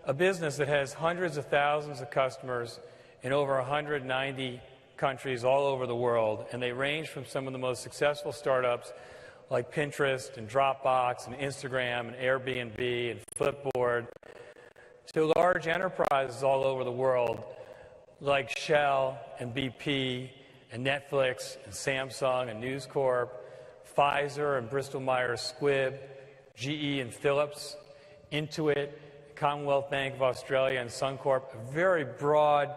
a business that has hundreds of thousands of customers in over 190 countries all over the world, and they range from some of the most successful startups like Pinterest and Dropbox and Instagram and Airbnb and Flipboard to large enterprises all over the world like Shell and BP and Netflix and Samsung and News Corp, Pfizer and Bristol Myers Squibb, GE and Philips, Intuit, Commonwealth Bank of Australia and Suncorp, a very broad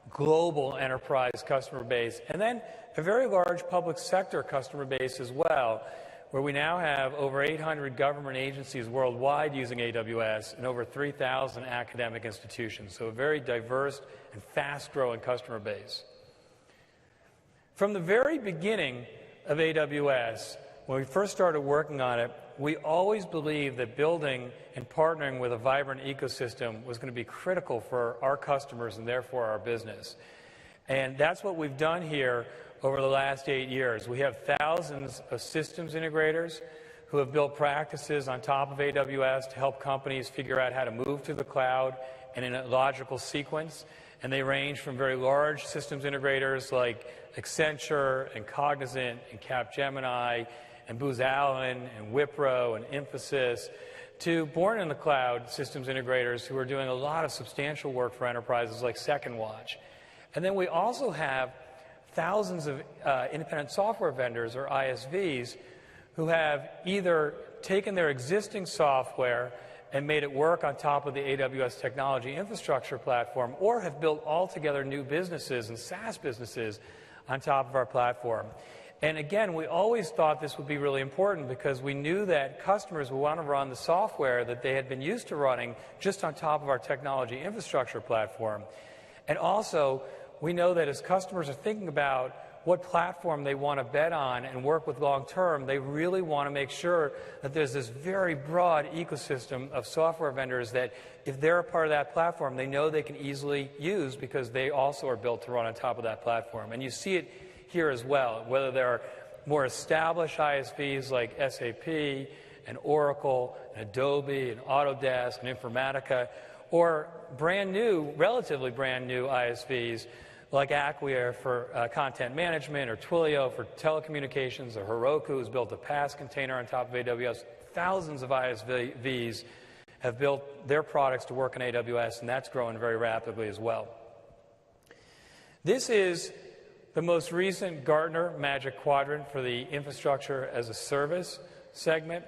global enterprise customer base, and then a very large public sector customer base as well, where we now have over 800 government agencies worldwide using AWS and over 3,000 academic institutions, so a very diverse and fast-growing customer base. From the very beginning of AWS, when we first started working on it, we always believed that building and partnering with a vibrant ecosystem was going to be critical for our customers and therefore our business. And that's what we've done here over the last 8 years. We have thousands of systems integrators who have built practices on top of AWS to help companies figure out how to move to the cloud and in a logical sequence. And they range from very large systems integrators like Accenture and Cognizant and Capgemini and Booz Allen and Wipro and Infosys, to born-in-the-cloud systems integrators who are doing a lot of substantial work for enterprises like Second Watch. And then we also have thousands of independent software vendors, or ISVs, who have either taken their existing software and made it work on top of the AWS technology infrastructure platform, or have built altogether new businesses and SaaS businesses on top of our platform. And again, we always thought this would be really important because we knew that customers would want to run the software that they had been used to running just on top of our technology infrastructure platform. And also, we know that as customers are thinking about what platform they want to bet on and work with long term, they really want to make sure that there's this very broad ecosystem of software vendors that if they're a part of that platform, they know they can easily use because they also are built to run on top of that platform. And you see it here as well, whether they're more established ISVs like SAP and Oracle and Adobe and Autodesk and Informatica, or brand new, relatively brand new ISVs like Acquia for content management, or Twilio for telecommunications, or Heroku, who's built a PaaS container on top of AWS. Thousands of ISVs have built their products to work on AWS, and that's growing very rapidly as well. This is the most recent Gartner Magic Quadrant for the Infrastructure as a Service segment.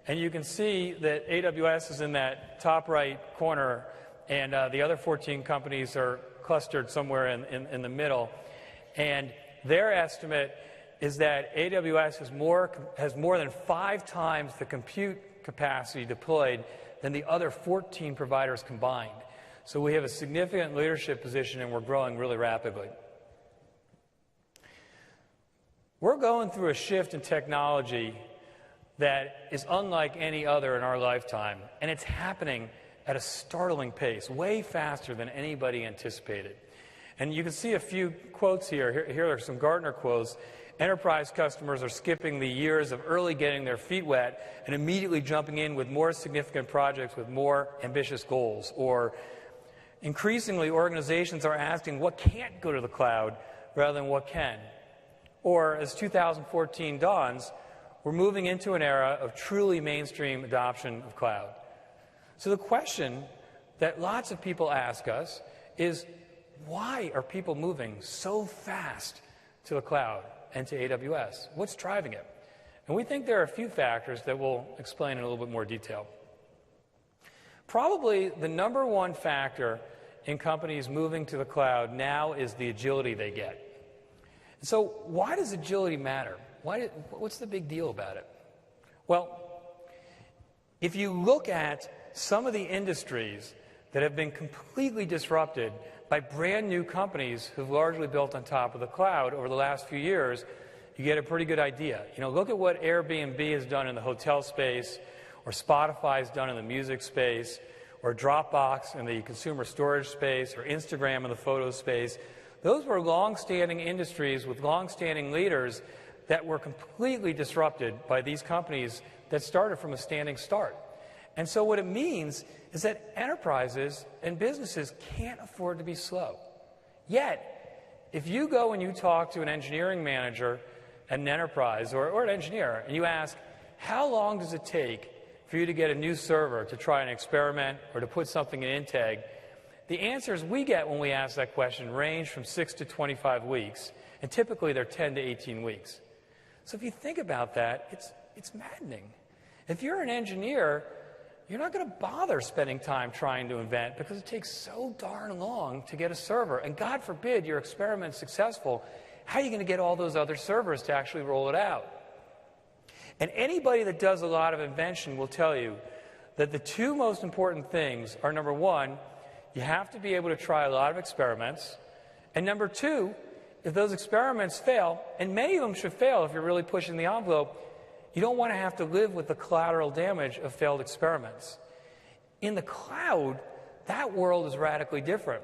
And you can see that AWS is in that top right corner, and the other 14 companies are clustered somewhere in the middle. And their estimate is that AWS has more than 5 times the compute capacity deployed than the other 14 providers combined. So we have a significant leadership position, and we're growing really rapidly. We're going through a shift in technology that is unlike any other in our lifetime, and it's happening at a startling pace, way faster than anybody anticipated. And you can see a few quotes here. Here are some Gartner quotes. Enterprise customers are skipping the years of early getting their feet wet and immediately jumping in with more significant projects with more ambitious goals. Or increasingly, organizations are asking what can't go to the cloud rather than what can. Or, as 2014 dawns, we're moving into an era of truly mainstream adoption of cloud. So the question that lots of people ask us is, why are people moving so fast to the cloud and to AWS? What's driving it? And we think there are a few factors that we'll explain in a little bit more detail. Probably the number one factor in companies moving to the cloud now is the agility they get. So why does agility matter? What's the big deal about it? Well, if you look at some of the industries that have been completely disrupted by brand new companies who've largely built on top of the cloud over the last few years, you get a pretty good idea. Look at what Airbnb has done in the hotel space, or Spotify has done in the music space, or Dropbox in the consumer storage space, or Instagram in the photo space. Those were long-standing industries with long-standing leaders that were completely disrupted by these companies that started from a standing start. And so what it means is that enterprises and businesses can't afford to be slow. Yet, if you go and you talk to an engineering manager at an enterprise or an engineer, and you ask, how long does it take for you to get a new server to try an experiment or to put something in Integ, the answers we get when we ask that question range from 6 to 25 weeks, and typically they're 10 to 18 weeks. So if you think about that, it's maddening. If you're an engineer, you're not going to bother spending time trying to invent because it takes so darn long to get a server. And God forbid your experiment's successful, how are you going to get all those other servers to actually roll it out? And anybody that does a lot of invention will tell you that the two most important things are, number one, you have to be able to try a lot of experiments. And number two, if those experiments fail, and many of them should fail if you're really pushing the envelope, you don't want to have to live with the collateral damage of failed experiments. In the cloud, that world is radically different.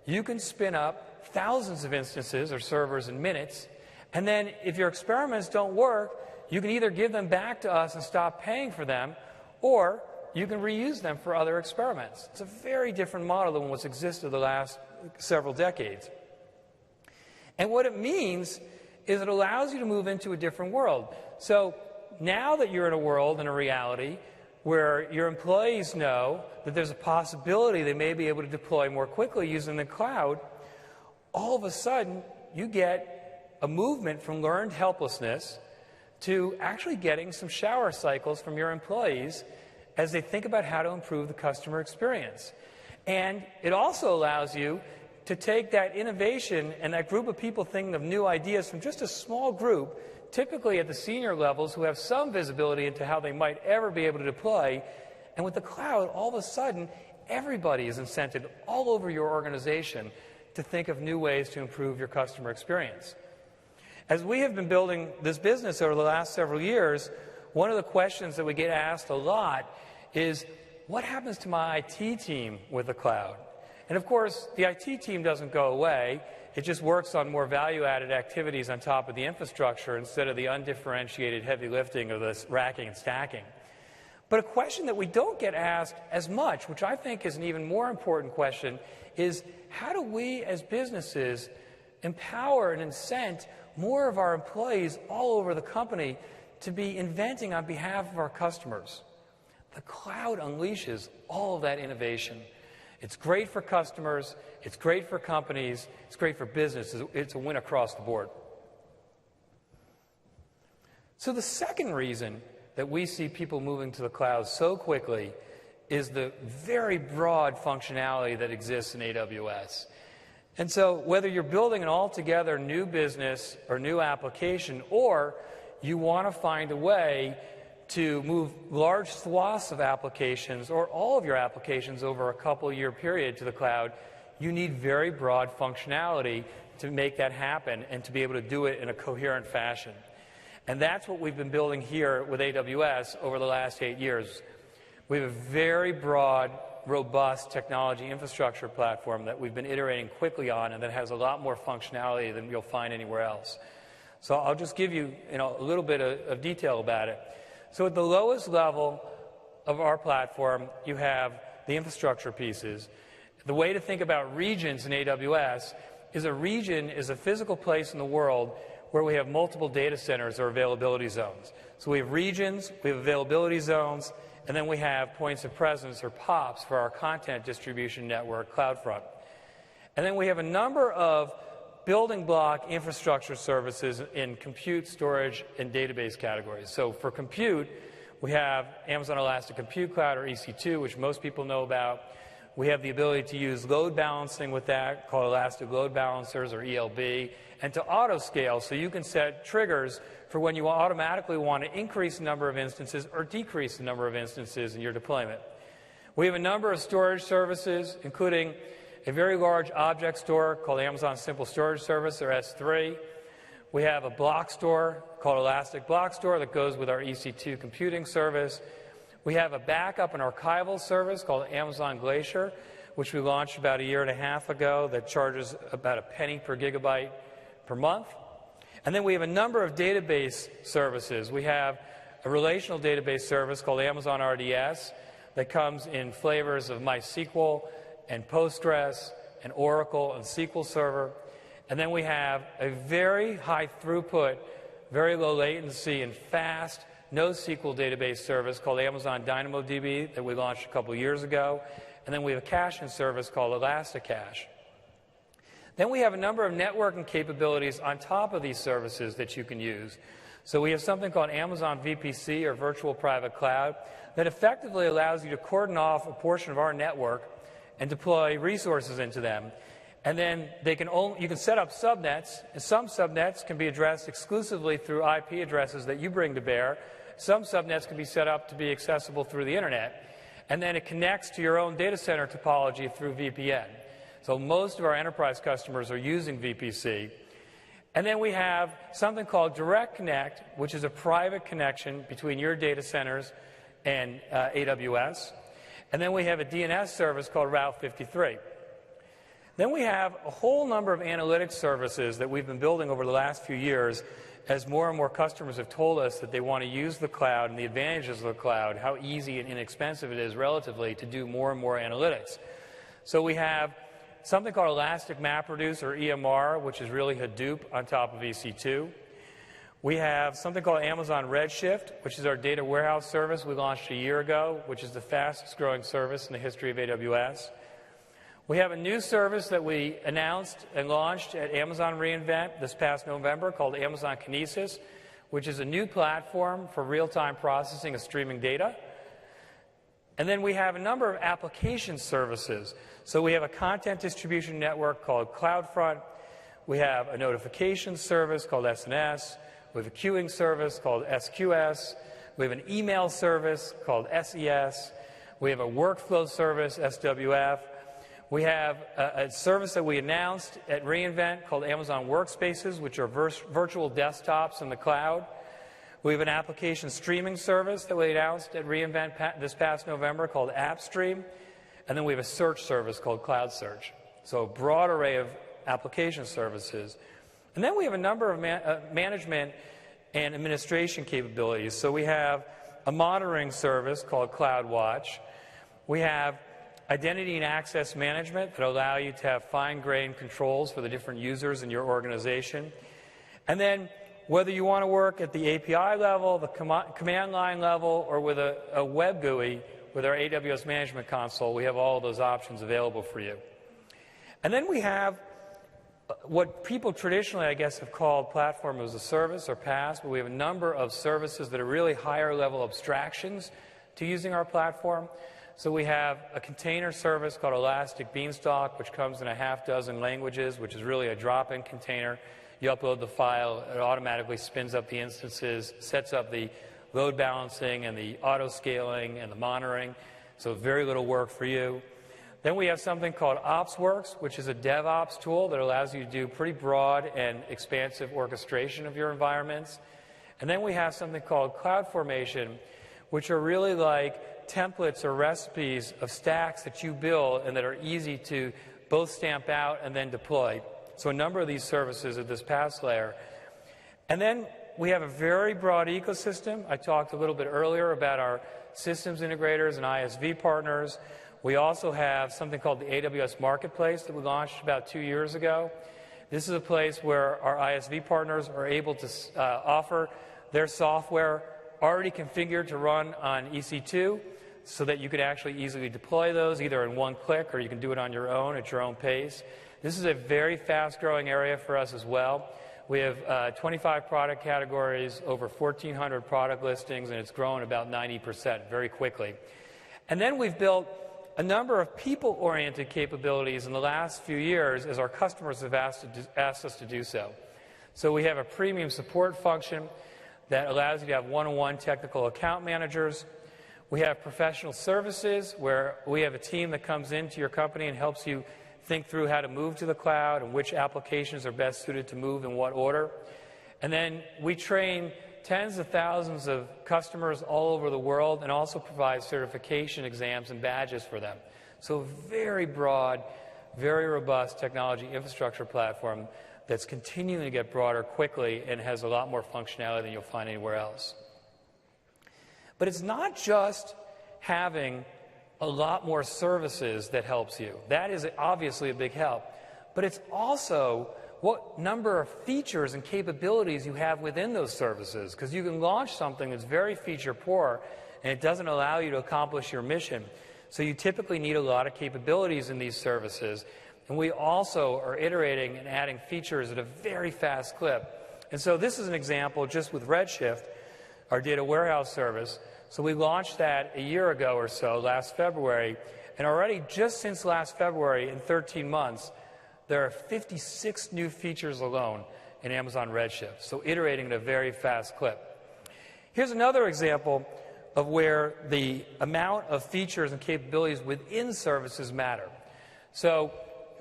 You can spin up thousands of instances or servers in minutes, and then if your experiments don't work, you can either give them back to us and stop paying for them, or you can reuse them for other experiments. It's a very different model than what's existed the last several decades. And what it means is it allows you to move into a different world. So now that you're in a world and a reality where your employees know that there's a possibility they may be able to deploy more quickly using the cloud, all of a sudden you get a movement from learned helplessness to actually getting some shower cycles from your employees as they think about how to improve the customer experience. And it also allows you to take that innovation and that group of people thinking of new ideas from just a small group, typically at the senior levels, who have some visibility into how they might ever be able to deploy. And with the cloud, all of a sudden, everybody is incented all over your organization to think of new ways to improve your customer experience. As we have been building this business over the last several years, one of the questions that we get asked a lot is, what happens to my IT team with the cloud? And of course, the IT team doesn't go away. It just works on more value-added activities on top of the infrastructure instead of the undifferentiated heavy lifting of this racking and stacking. But a question that we don't get asked as much, which I think is an even more important question, is how do we as businesses empower and incent more of our employees all over the company to be inventing on behalf of our customers? The cloud unleashes all of that innovation. It's great for customers, it's great for companies, it's great for business. It's a win across the board. So the second reason that we see people moving to the cloud so quickly is the very broad functionality that exists in AWS. And so whether you're building an altogether new business or new application, or you want to find a way to move large swaths of applications or all of your applications over a couple-year period to the cloud, you need very broad functionality to make that happen and to be able to do it in a coherent fashion. And that's what we've been building here with AWS over the last 8 years. We have a very broad, robust technology infrastructure platform that we've been iterating quickly on and that has a lot more functionality than you'll find anywhere else. So I'll just give you, a little bit of detail about it. So at the lowest level of our platform, you have the infrastructure pieces. The way to think about regions in AWS is a region is a physical place in the world where we have multiple data centers or availability zones. So we have regions, we have availability zones, and then we have points of presence or POPs for our content distribution network, CloudFront. And then we have a number of building block infrastructure services in compute, storage, and database categories. So for compute, we have Amazon Elastic Compute Cloud, or EC2, which most people know about. We have the ability to use load balancing with that, called Elastic Load Balancers, or ELB, and to auto-scale, so you can set triggers for when you automatically want to increase the number of instances or decrease the number of instances in your deployment. We have a number of storage services, including a very large object store called Amazon Simple Storage Service, or S3. We have a block store called Elastic Block Store that goes with our EC2 computing service. We have a backup and archival service called Amazon Glacier, which we launched about 1.5 years ago, that charges about $0.01 per gigabyte per month. And then we have a number of database services. We have a relational database service called Amazon RDS that comes in flavors of MySQL and Postgres and Oracle and SQL Server. And then we have a very high throughput, very low latency and fast NoSQL database service called Amazon DynamoDB that we launched a couple of years ago. And then we have a caching service called ElastiCache. Then we have a number of networking capabilities on top of these services that you can use. So we have something called Amazon VPC, or Virtual Private Cloud, that effectively allows you to cordon off a portion of our network and deploy resources into them. And then you can set up subnets, and some subnets can be addressed exclusively through IP addresses that you bring to bear. Some subnets can be set up to be accessible through the internet. And then it connects to your own data center topology through VPN. So most of our enterprise customers are using VPC. And then we have something called Direct Connect, which is a private connection between your data centers and AWS. And then we have a DNS service called Route 53. Then we have a whole number of analytics services that we've been building over the last few years as more and more customers have told us that they want to use the cloud and the advantages of the cloud, how easy and inexpensive it is relatively to do more and more analytics. So we have something called Elastic MapReduce, or EMR, which is really Hadoop on top of EC2. We have something called Amazon Redshift, which is our data warehouse service we launched a year ago, which is the fastest growing service in the history of AWS. We have a new service that we announced and launched at Amazon reInvent this past November called Amazon Kinesis, which is a new platform for real-time processing of streaming data. And then we have a number of application services. So we have a content distribution network called CloudFront. We have a notification service called SNS. We have a queuing service called SQS. We have an email service called SES. We have a workflow service, SWF. We have a service that we announced at reInvent called Amazon Workspaces, which are virtual desktops in the cloud. We have an application streaming service that we announced at reInvent this past November called AppStream. And then we have a search service called Cloud Search. So a broad array of application services. And then we have a number of management and administration capabilities. So we have a monitoring service called CloudWatch. We have identity and access management that allow you to have fine-grained controls for the different users in your organization. And then whether you want to work at the API level, the command line level, or with a web GUI with our AWS Management Console, we have all of those options available for you. And then we have what people traditionally, I guess, have called platform as a service or PaaS, but we have a number of services that are really higher level abstractions to using our platform. So we have a container service called Elastic Beanstalk, which comes in a half dozen languages, which is really a drop-in container. You upload the file, it automatically spins up the instances, sets up the load balancing and the auto-scaling and the monitoring, so very little work for you. Then we have something called OpsWorks, which is a DevOps tool that allows you to do pretty broad and expansive orchestration of your environments. And then we have something called CloudFormation, which are really like templates or recipes of stacks that you build and that are easy to both stamp out and then deploy. So a number of these services at this PaaS layer. And then we have a very broad ecosystem. I talked a little bit earlier about our systems integrators and ISV partners. We also have something called the AWS Marketplace that we launched about 2 years ago. This is a place where our ISV partners are able to offer their software already configured to run on EC2 so that you could actually easily deploy those either in one click or you can do it on your own at your own pace. This is a very fast-growing area for us as well. We have 25 product categories, over 1,400 product listings, and it's grown about 90% very quickly. And then we've built a number of people-oriented capabilities in the last few years as our customers have asked us to do so. So we have a premium support function that allows you to have one-on-one technical account managers. We have professional services where we have a team that comes into your company and helps you think through how to move to the cloud and which applications are best suited to move in what order. And then we train tens of thousands of customers all over the world and also provide certification exams and badges for them. So very broad, very robust technology infrastructure platform that's continuing to get broader quickly and has a lot more functionality than you'll find anywhere else. But it's not just having a lot more services that helps you. That is obviously a big help. But it's also what number of features and capabilities you have within those services, because you can launch something that's very feature poor and it doesn't allow you to accomplish your mission. So you typically need a lot of capabilities in these services. And we also are iterating and adding features at a very fast clip. And so this is an example just with Redshift, our data warehouse service. So we launched that a year ago or so, last February. And already just since last February, in 13 months, there are 56 new features alone in Amazon Redshift. So iterating at a very fast clip. Here's another example of where the amount of features and capabilities within services matter. So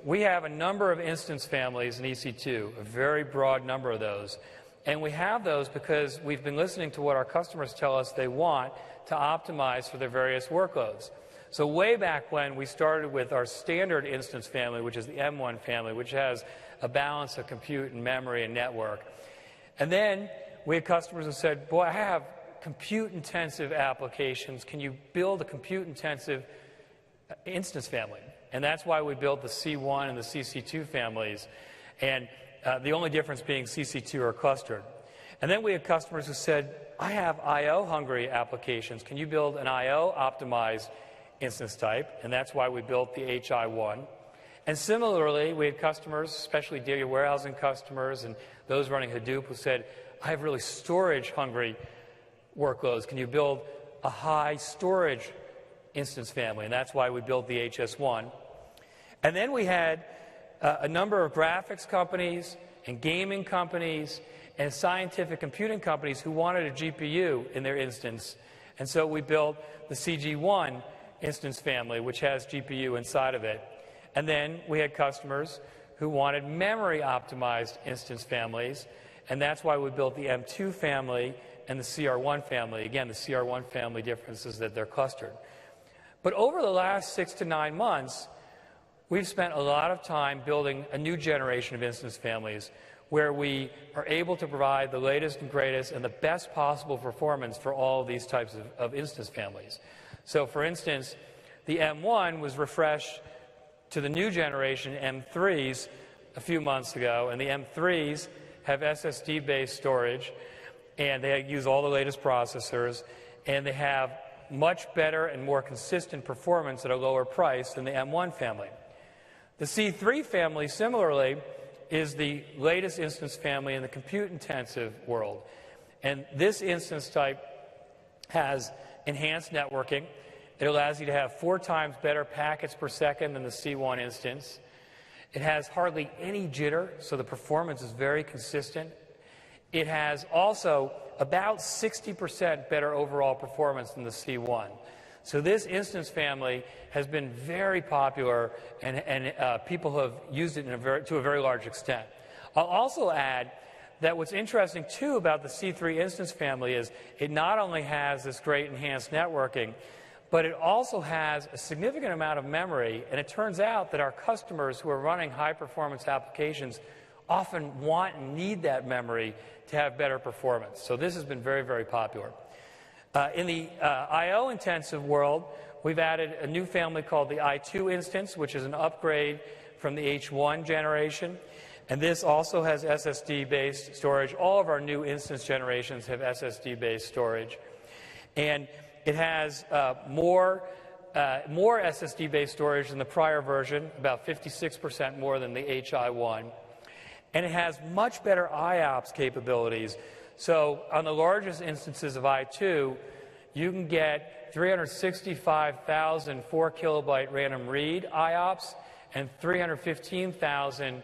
we have a number of instance families in EC2, a very broad number of those. And we have those because we've been listening to what our customers tell us they want to optimize for their various workloads. So way back when, we started with our standard instance family, which is the M1 family, which has a balance of compute and memory and network. And then we had customers who said, boy, I have compute-intensive applications. Can you build a compute-intensive instance family? And that's why we built the C1 and the CC2 families. And the only difference being CC2 are clustered. And then we had customers who said, I have I/O-hungry applications. Can you build an I/O-optimized instance type? And that's why we built the HI1. And similarly, we had customers, especially data warehousing customers and those running Hadoop, who said, I have really storage-hungry workloads. Can you build a high storage instance family? And that's why we built the HS1. And then we had a number of graphics companies and gaming companies and scientific computing companies who wanted a GPU in their instance. And so we built the CG1 instance family, which has GPU inside of it. And then we had customers who wanted memory-optimized instance families, and that's why we built the M2 family and the CR1 family. Again, the CR1 family difference is that they're clustered. But over the last 6 to 9 months, we've spent a lot of time building a new generation of instance families where we are able to provide the latest and greatest and the best possible performance for all of these types of instance families. So, for instance, the M1 was refreshed to the new generation M3s a few months ago, and the M3s have SSD-based storage, and they use all the latest processors, and they have much better and more consistent performance at a lower price than the M1 family. The C3 family, similarly, is the latest instance family in the compute-intensive world. And this instance type has enhanced networking. It allows you to have 4 times better packets per second than the C1 instance. It has hardly any jitter, so the performance is very consistent. It has also about 60% better overall performance than the C1. So this instance family has been very popular, and people have used it to a very large extent. I'll also add that what's interesting, too, about the C3 instance family is it not only has this great enhanced networking, but it also has a significant amount of memory, and it turns out that our customers who are running high-performance applications often want and need that memory to have better performance. So this has been very, very popular. In the I/O-intensive world, we've added a new family called the I2 instance, which is an upgrade from the H1 generation. And this also has SSD-based storage. All of our new instance generations have SSD-based storage. And it has more SSD-based storage than the prior version, about 56% more than the HI1. And it has much better IOPS capabilities. So on the largest instances of I2, you can get 365,000 4-kilobyte random read IOPS and 315,000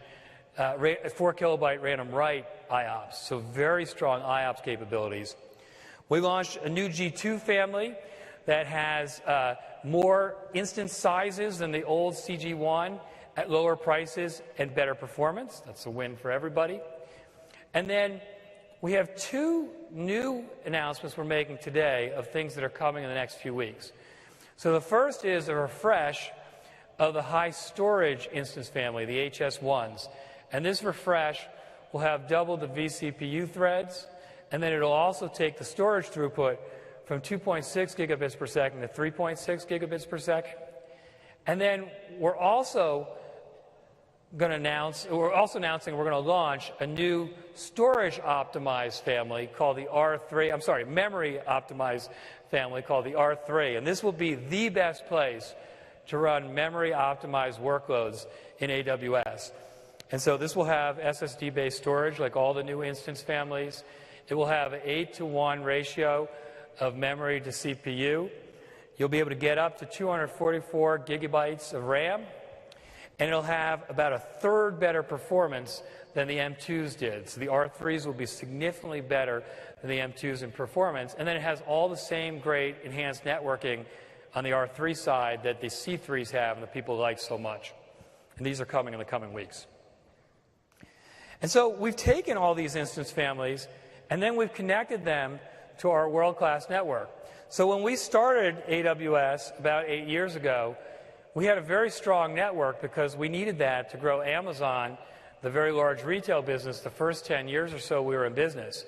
4-kilobyte random write IOPS. So very strong IOPS capabilities. We launched a new G2 family that has more instance sizes than the old CG1 at lower prices and better performance. That's a win for everybody. And then we have 2 new announcements we're making today of things that are coming in the next few weeks. So the first is a refresh of the high storage instance family, the HS1s. And this refresh will have double the vCPU threads, and then it'll also take the storage throughput from 2.6 gigabits per second to 3.6 gigabits per second. And then we're also announcing we're going to launch a new storage optimized family called the R3, memory optimized family called the R3. And this will be the best place to run memory optimized workloads in AWS. And so this will have SSD-based storage like all the new instance families. It will have an 8-to-1 ratio of memory to CPU. You'll be able to get up to 244 gigabytes of RAM. And it'll have about a third better performance than the M2s did. So the R3s will be significantly better than the M2s in performance. And then it has all the same great enhanced networking on the R3 side that the C3s have and that people like so much. And these are coming in the coming weeks. And so we've taken all these instance families and then we've connected them to our world-class network. So when we started AWS about 8 years ago, we had a very strong network because we needed that to grow Amazon, the very large retail business, the first 10 years or so we were in business.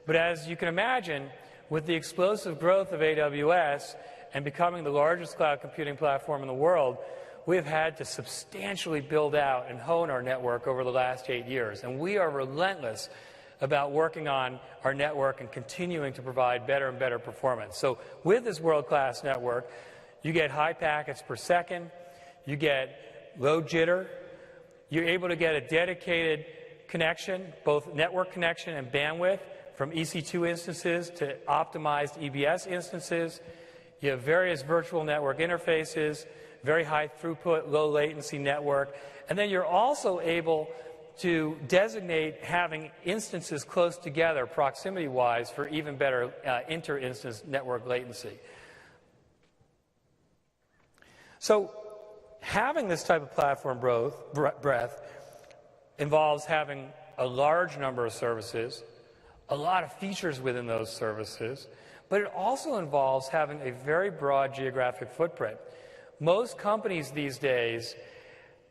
But as you can imagine, with the explosive growth of AWS and becoming the largest cloud computing platform in the world, we have had to substantially build out and hone our network over the last 8 years. And we are relentless about working on our network and continuing to provide better and better performance. So with this world-class network, you get high packets per second, you get low jitter, you're able to get a dedicated connection, both network connection and bandwidth, from EC2 instances to optimized EBS instances. You have various virtual network interfaces, very high throughput, low latency network, and then you're also able to designate having instances close together proximity-wise for even better inter-instance network latency. So having this type of platform breadth involves having a large number of services, a lot of features within those services, but it also involves having a very broad geographic footprint. Most companies these days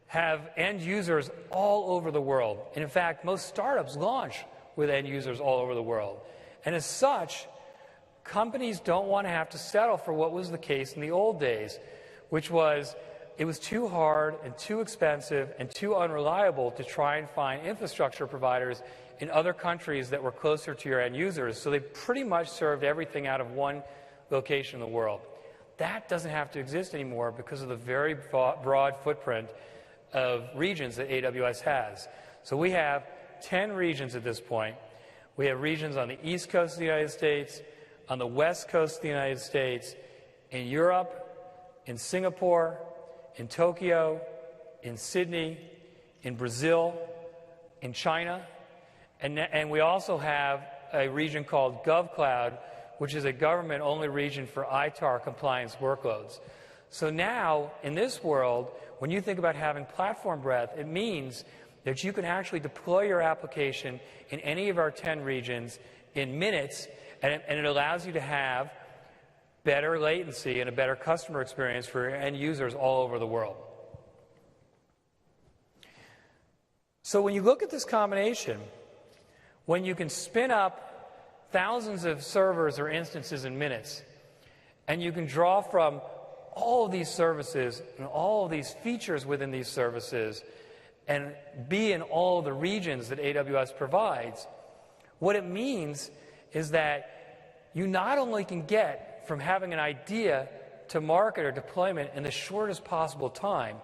have end users all over the world. And in fact, most startups launch with end users all over the world. And as such, companies don't want to have to settle for what was the case in the old days, which was it was too hard and too expensive and too unreliable to try and find infrastructure providers in other countries that were closer to your end users. So they pretty much served everything out of one location in the world. That doesn't have to exist anymore because of the very broad footprint of regions that AWS has. So we have 10 regions at this point. We have regions on the East Coast of the United States, on the West Coast of the United States, in Europe, in Singapore, in Tokyo, in Sydney, in Brazil, in China, and we also have a region called GovCloud, which is a government-only region for ITAR compliance workloads. So now, in this world, when you think about having platform breadth, it means that you can actually deploy your application in any of our 10 regions in minutes, and it allows you to have better latency and a better customer experience for your end users all over the world. So when you look at this combination, when you can spin up thousands of servers or instances in minutes, and you can draw from all of these services and all of these features within these services and be in all of the regions that AWS provides, what it means is that you not only can get from having an idea to market or deployment in the shortest possible time,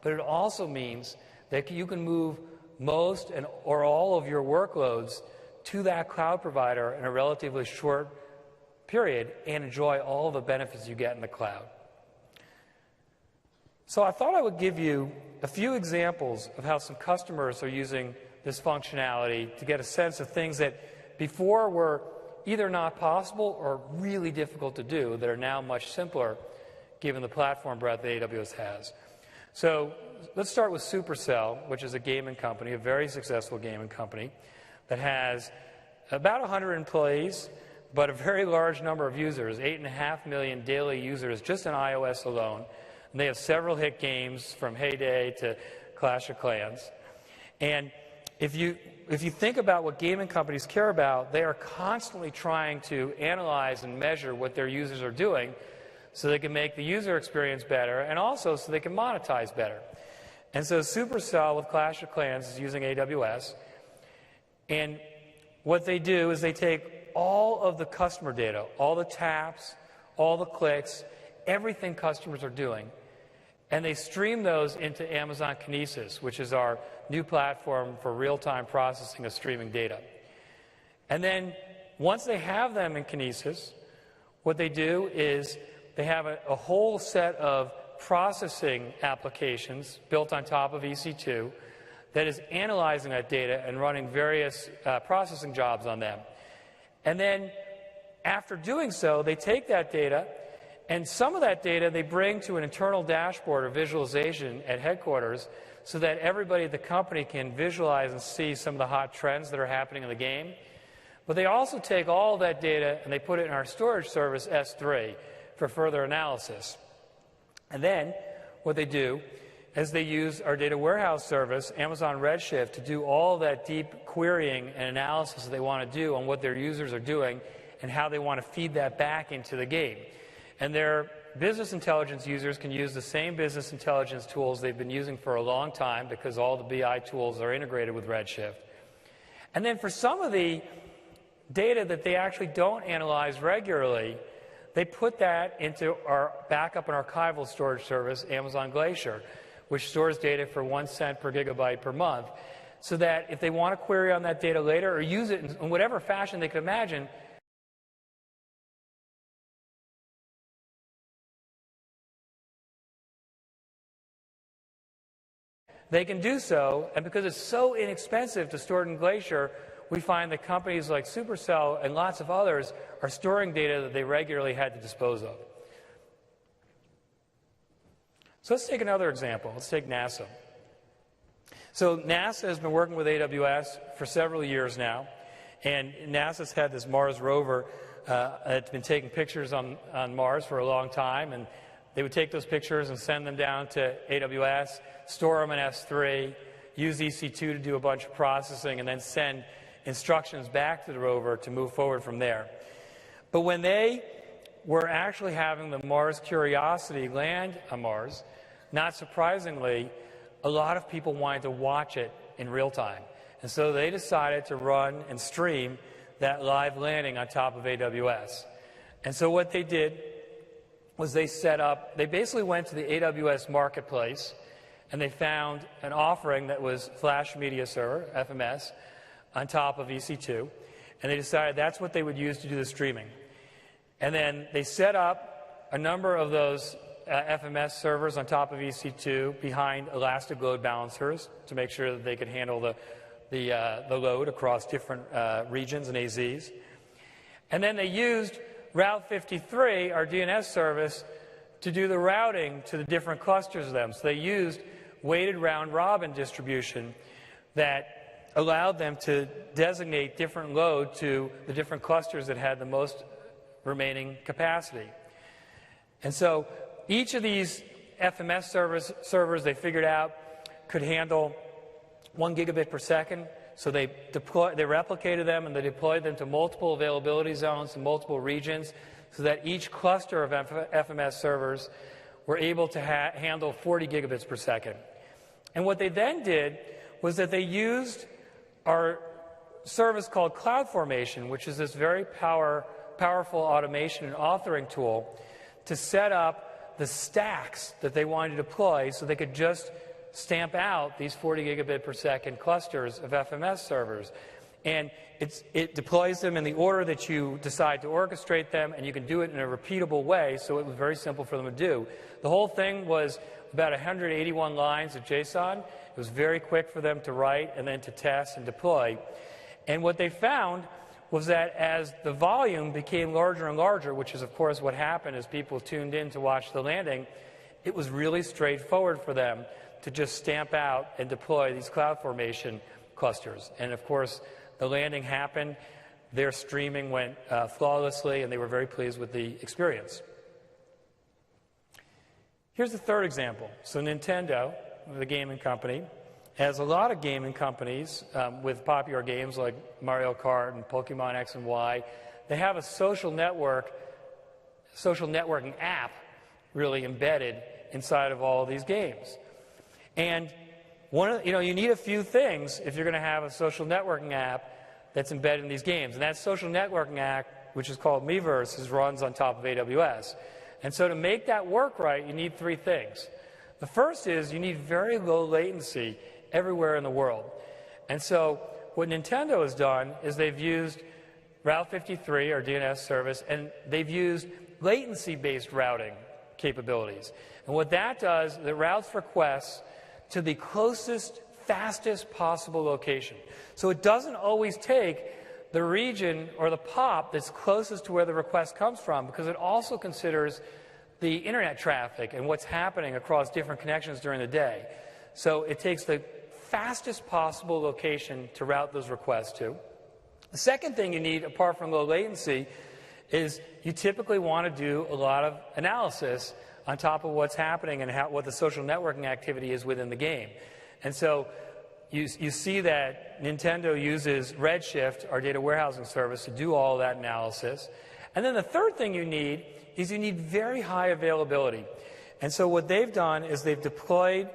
but it also means that you can move most or all of your workloads to that cloud provider in a relatively short period and enjoy all the benefits you get in the cloud. So I thought I would give you a few examples of how some customers are using this functionality to get a sense of things that before were either not possible or really difficult to do that are now much simpler given the platform breadth that AWS has. So let's start with Supercell, which is a gaming company, a very successful gaming company that has about 100 employees, but a very large number of users, 8.5 million daily users just in iOS alone. And they have several hit games from Heyday to Clash of Clans. And if you think about what gaming companies care about, they are constantly trying to analyze and measure what their users are doing so they can make the user experience better and also so they can monetize better. And so Supercell with Clash of Clans is using AWS. And what they do is they take all of the customer data, all the taps, all the clicks, everything customers are doing, and they stream those into Amazon Kinesis, which is our new platform for real-time processing of streaming data. And then once they have them in Kinesis, what they do is they have a whole set of processing applications built on top of EC2 that is analyzing that data and running various processing jobs on them. And then after doing so, they take that data, and some of that data they bring to an internal dashboard or visualization at headquarters so that everybody at the company can visualize and see some of the hot trends that are happening in the game. But they also take all that data and they put it in our storage service, S3, for further analysis. And then what they do is they use our data warehouse service, Amazon Redshift, to do all that deep querying and analysis that they want to do on what their users are doing and how they want to feed that back into the game. And their business intelligence users can use the same business intelligence tools they've been using for a long time because all the BI tools are integrated with Redshift. And then for some of the data that they actually don't analyze regularly, they put that into our backup and archival storage service, Amazon Glacier, which stores data for 1 cent per gigabyte per month, so that if they want to query on that data later or use it in whatever fashion they could imagine, they can do so. And because it's so inexpensive to store it in Glacier, we find that companies like Supercell and lots of others are storing data that they regularly had to dispose of. So let's take another example. Let's take NASA. So NASA has been working with AWS for several years now, and NASA's had this Mars rover that's been taking pictures on Mars for a long time, and they would take those pictures and send them down to AWS, store them in S3, use EC2 to do a bunch of processing, and then send instructions back to the rover to move forward from there. But when they were actually having the Mars Curiosity land on Mars, not surprisingly, a lot of people wanted to watch it in real time. And so they decided to run and stream that live landing on top of AWS. And so what they did was they basically went to the AWS marketplace and they found an offering that was Flash Media Server, FMS, on top of EC2, and they decided that's what they would use to do the streaming. And then they set up a number of those FMS servers on top of EC2 behind elastic load balancers to make sure that they could handle the load across different regions and AZs. And then they used Route 53, our DNS service, to do the routing to the different clusters of them. So they used weighted round-robin distribution that allowed them to designate different load to the different clusters that had the most remaining capacity. And so each of these FMS servers they figured out could handle 1 gigabit per second. So they replicated them and they deployed them to multiple availability zones in multiple regions so that each cluster of FMS servers were able to handle 40 gigabits per second. And what they then did was that they used our service called CloudFormation, which is this very powerful automation and authoring tool, to set up the stacks that they wanted to deploy so they could just stamp out these 40 gigabit per second clusters of FMS servers. And it deploys them in the order that you decide to orchestrate them, and you can do it in a repeatable way, so it was very simple for them to do. The whole thing was about 181 lines of JSON. It was very quick for them to write and then to test and deploy. And what they found was that as the volume became larger and larger, which is, of course, what happened as people tuned in to watch the landing, it was really straightforward for them to just stamp out and deploy these CloudFormation clusters. And, of course, the landing happened. Their streaming went flawlessly, and they were very pleased with the experience. Here's the third example. So Nintendo, the gaming company, as a lot of gaming companies with popular games like Mario Kart and Pokemon X and Y, they have a social networking app really embedded inside of all of these games. And you need a few things if you're going to have a social networking app that's embedded in these games. And that social networking app, which is called Miiverse, runs on top of AWS. And so to make that work right, you need three things. The first is you need very low latency everywhere in the world. And so what Nintendo has done is they've used Route 53, our DNS service, and they've used latency-based routing capabilities. And what that does is it routes requests to the closest, fastest possible location. So it doesn't always take the region or the POP that's closest to where the request comes from, because it also considers the internet traffic and what's happening across different connections during the day. So it takes the fastest possible location to route those requests to. The second thing you need, apart from low latency, is you typically want to do a lot of analysis on top of what's happening and what the social networking activity is within the game. And so you see that Nintendo uses Redshift, our data warehousing service, to do all of that analysis. And then the third thing you need is you need very high availability. And so what they've done is they've deployed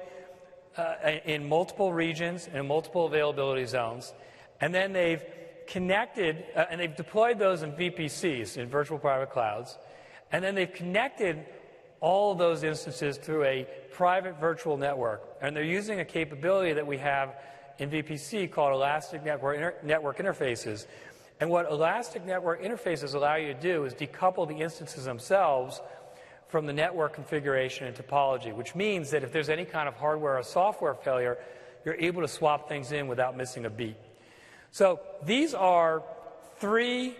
in multiple regions and in multiple availability zones, and then they've connected, and they've deployed those in VPCs, in virtual private clouds, and then they've connected all of those instances through a private virtual network. And they're using a capability that we have in VPC called Elastic Network Interfaces. And what Elastic Network Interfaces allow you to do is decouple the instances themselves from the network configuration and topology, which means that if there's any kind of hardware or software failure, you're able to swap things in without missing a beat. So these are three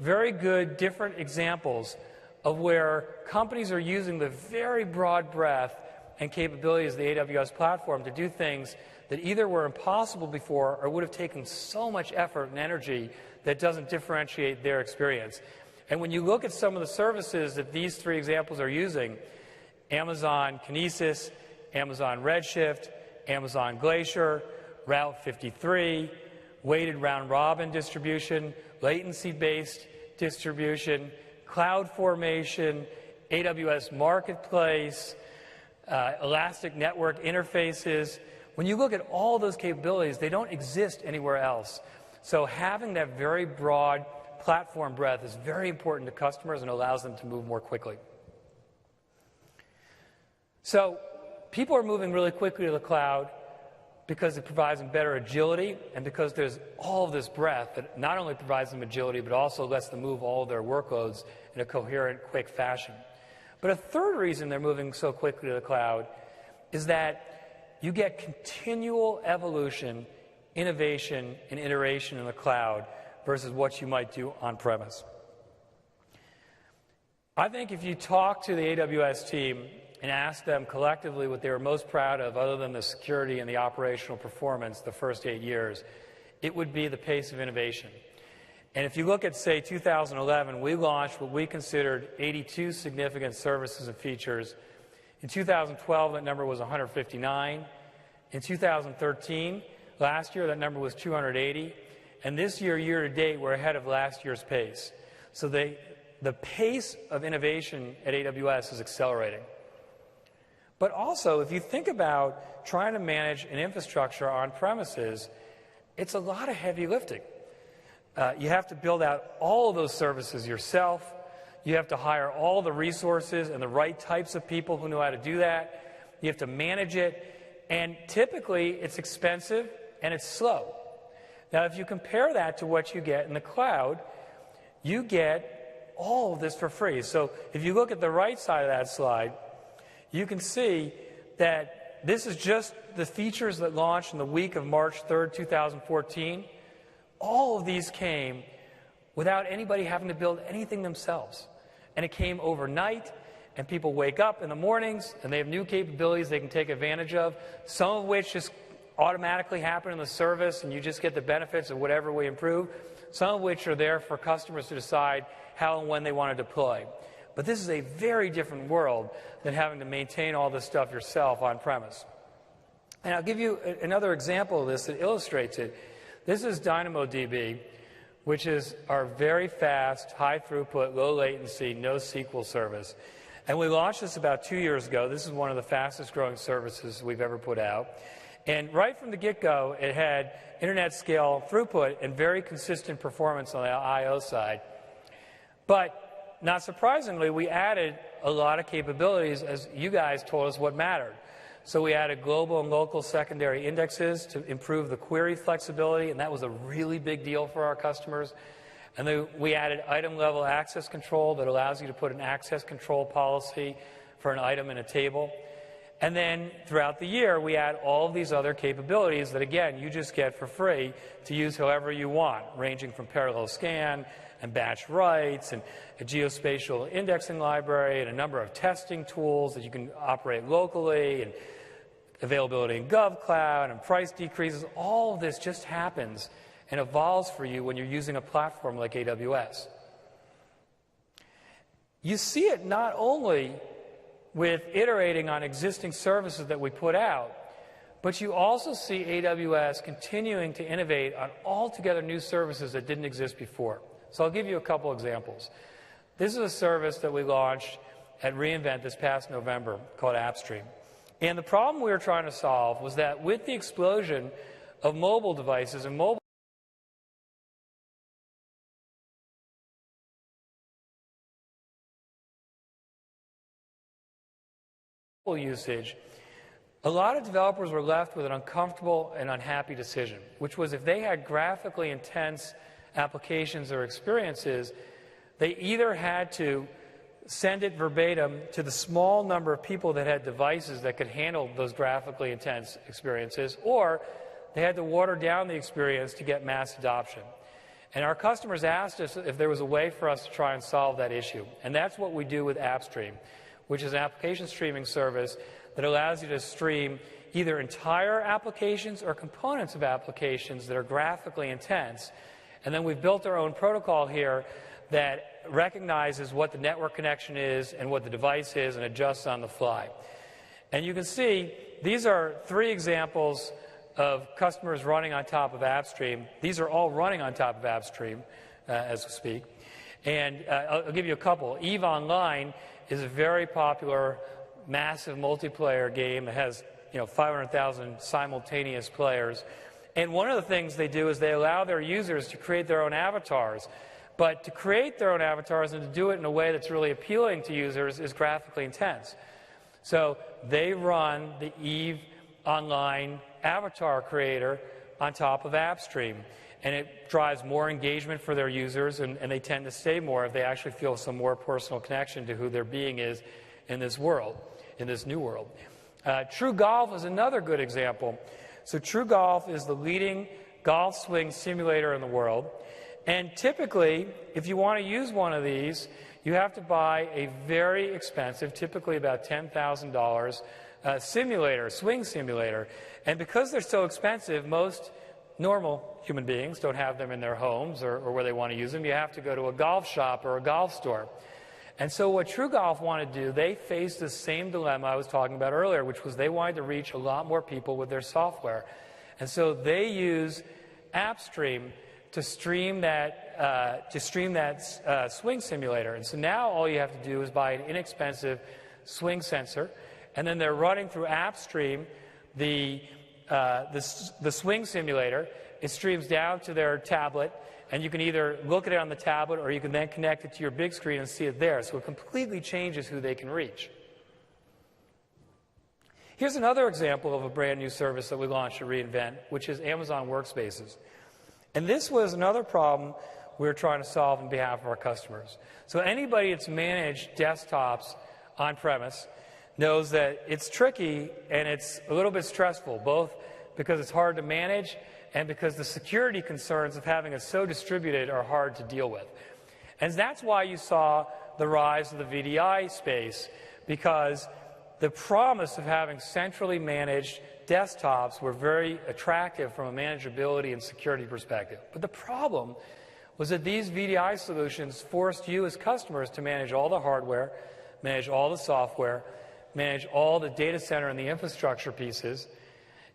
very good different examples of where companies are using the very broad breadth and capabilities of the AWS platform to do things that either were impossible before or would have taken so much effort and energy that doesn't differentiate their experience. And when you look at some of the services that these three examples are using, Amazon Kinesis, Amazon Redshift, Amazon Glacier, Route 53, weighted round-robin distribution, latency-based distribution, cloud formation, AWS Marketplace, Elastic Network Interfaces. When you look at all those capabilities, they don't exist anywhere else. So having that very broad platform breadth is very important to customers and allows them to move more quickly. So people are moving really quickly to the cloud because it provides them better agility and because there's all of this breadth that not only provides them agility but also lets them move all of their workloads in a coherent, quick fashion. But a third reason they're moving so quickly to the cloud is that you get continual evolution, innovation, and iteration in the cloud versus what you might do on-premise. I think if you talk to the AWS team and ask them collectively what they were most proud of other than the security and the operational performance the first 8 years, it would be the pace of innovation. And if you look at, say, 2011, we launched what we considered 82 significant services and features. In 2012, that number was 159. In 2013, last year, that number was 280. And this year, year to date, we're ahead of last year's pace. So the pace of innovation at AWS is accelerating. But also, if you think about trying to manage an infrastructure on premises, it's a lot of heavy lifting. You have to build out all of those services yourself. You have to hire all the resources and the right types of people who know how to do that. You have to manage it. And typically, it's expensive and it's slow. Now, if you compare that to what you get in the cloud, you get all of this for free. So if you look at the right side of that slide, you can see that this is just the features that launched in the week of March 3rd, 2014. All of these came without anybody having to build anything themselves. And it came overnight, and people wake up in the mornings, and they have new capabilities they can take advantage of, some of which just automatically happen in the service, and you just get the benefits of whatever we improve, some of which are there for customers to decide how and when they want to deploy. But this is a very different world than having to maintain all this stuff yourself on premise. And I'll give you another example of this that illustrates it. This is DynamoDB, which is our very fast, high throughput, low latency, NoSQL service. And we launched this about 2 years ago. This is one of the fastest growing services we've ever put out. And right from the get-go, it had internet scale throughput and very consistent performance on the I/O side. But not surprisingly, we added a lot of capabilities as you guys told us what mattered. So we added global and local secondary indexes to improve the query flexibility, and that was a really big deal for our customers. And then we added item-level access control that allows you to put an access control policy for an item in a table. And then throughout the year, we add all of these other capabilities that, again, you just get for free to use however you want, ranging from parallel scan and batch writes and a geospatial indexing library and a number of testing tools that you can operate locally and availability in GovCloud and price decreases. All of this just happens and evolves for you when you're using a platform like AWS. You see it not only with iterating on existing services that we put out, but you also see AWS continuing to innovate on altogether new services that didn't exist before. So I'll give you a couple examples. This is a service that we launched at reInvent this past November called AppStream. And the problem we were trying to solve was that with the explosion of mobile devices and mobile usage, a lot of developers were left with an uncomfortable and unhappy decision, which was if they had graphically intense applications or experiences, they either had to send it verbatim to the small number of people that had devices that could handle those graphically intense experiences, or they had to water down the experience to get mass adoption. And our customers asked us if there was a way for us to try and solve that issue. And that's what we do with AppStream, which is an application streaming service that allows you to stream either entire applications or components of applications that are graphically intense. And then we've built our own protocol here that recognizes what the network connection is and what the device is and adjusts on the fly. And you can see these are 3 examples of customers running on top of AppStream. These are all running on top of AppStream as we speak. And I'll give you a couple. EVE Online is a very popular, massive multiplayer game that has 500,000 simultaneous players. And one of the things they do is they allow their users to create their own avatars. But to create their own avatars and to do it in a way that's really appealing to users is graphically intense. So they run the EVE Online avatar creator on top of AppStream. And it drives more engagement for their users, and they tend to stay more if they actually feel some more personal connection to who their being is in this world, in this new world. True Golf is another good example. So True Golf is the leading golf swing simulator in the world. And typically, if you want to use one of these, you have to buy a very expensive, typically about $10,000, simulator, swing simulator. And because they're so expensive, most normal human beings don't have them in their homes or where they want to use them. You have to go to a golf shop or a golf store. And so what True Golf wanted to do, they faced the same dilemma I was talking about earlier, which was they wanted to reach a lot more people with their software. And so they use AppStream to stream that swing simulator. And so now all you have to do is buy an inexpensive swing sensor, and then they're running through AppStream the swing simulator. It streams down to their tablet, and you can either look at it on the tablet or you can then connect it to your big screen and see it there. So it completely changes who they can reach. Here's another example of a brand new service that we launched at reInvent, which is Amazon Workspaces. And this was another problem we were trying to solve on behalf of our customers. So anybody that's managed desktops on-premise knows that it's tricky and it's a little bit stressful, both because it's hard to manage and because the security concerns of having it so distributed are hard to deal with. And that's why you saw the rise of the VDI space, because the promise of having centrally managed desktops were very attractive from a manageability and security perspective. But the problem was that these VDI solutions forced you as customers to manage all the hardware, manage all the software, manage all the data center and the infrastructure pieces,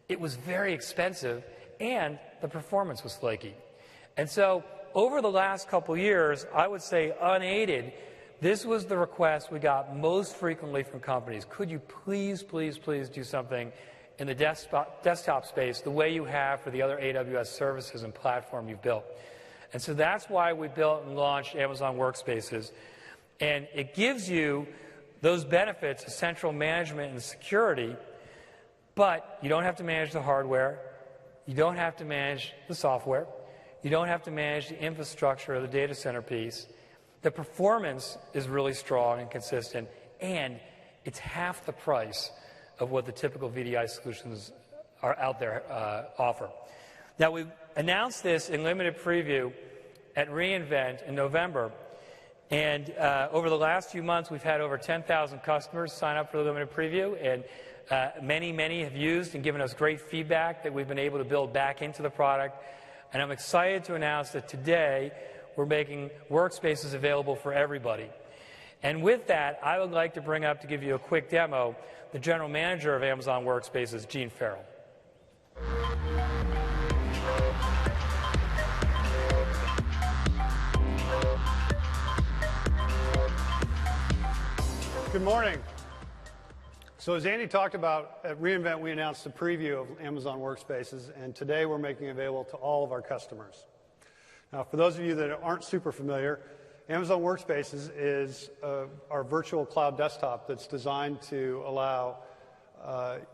it was very expensive, and the performance was flaky. And so over the last couple years, I would say unaided, this was the request we got most frequently from companies. Could you please, please, please do something in the desktop space the way you have for the other AWS services and platform you've built? And so that's why we built and launched Amazon Workspaces. And it gives you those benefits of central management and security, but you don't have to manage the hardware. You don't have to manage the software. You don't have to manage the infrastructure or the data center piece. The performance is really strong and consistent, and it's half the price of what the typical VDI solutions are out there offer. Now, we announced this in limited preview at reInvent in November, and over the last few months, we've had over 10,000 customers sign up for the limited preview, and many have used and given us great feedback that we've been able to build back into the product. And I'm excited to announce that today we're making Workspaces available for everybody. And with that, I would like to bring up to give you a quick demo the General Manager of Amazon Workspaces, Gene Farrell. Good morning. So as Andy talked about, at reInvent we announced a preview of Amazon Workspaces, and today we're making it available to all of our customers. Now, for those of you that aren't super familiar, Amazon Workspaces is our virtual cloud desktop that's designed to allow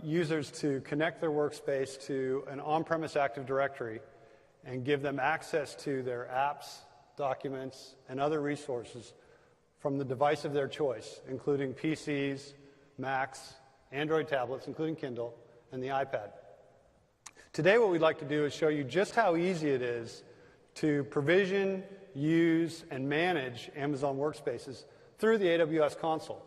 users to connect their workspace to an on-premise Active Directory and give them access to their apps, documents, and other resources from the device of their choice, including PCs, Macs, Android tablets, including Kindle, and the iPad. Today what we'd like to do is show you just how easy it is to provision, use, and manage Amazon Workspaces through the AWS console.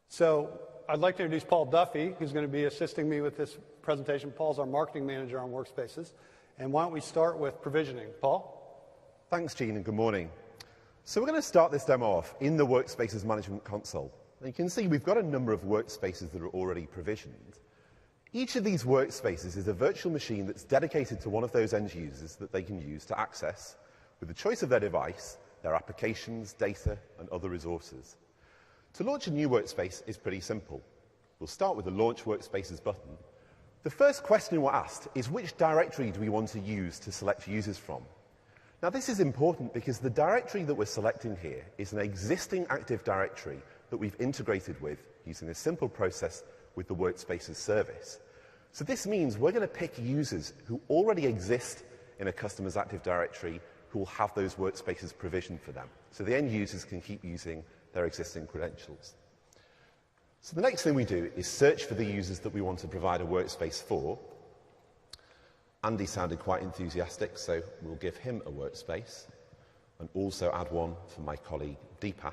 So I'd like to introduce Paul Duffy, who's going to be assisting me with this presentation. Paul's our marketing manager on Workspaces. And why don't we start with provisioning. Paul? Thanks, Gene, and good morning. So we're going to start this demo off in the Workspaces Management Console. And you can see we've got a number of workspaces that are already provisioned. Each of these workspaces is a virtual machine that's dedicated to one of those end users that they can use to access, with the choice of their device, their applications, data, and other resources. To launch a new workspace is pretty simple. We'll start with the Launch Workspaces button. The first question we're asked is which directory do we want to use to select users from? Now, this is important because the directory that we're selecting here is an existing Active Directory that we've integrated with using a simple process with the Workspaces service. So this means we're going to pick users who already exist in a customer's Active Directory who will have those workspaces provisioned for them. So the end users can keep using their existing credentials. So the next thing we do is search for the users that we want to provide a workspace for. Andy sounded quite enthusiastic, so we'll give him a workspace and also add one for my colleague Deepak.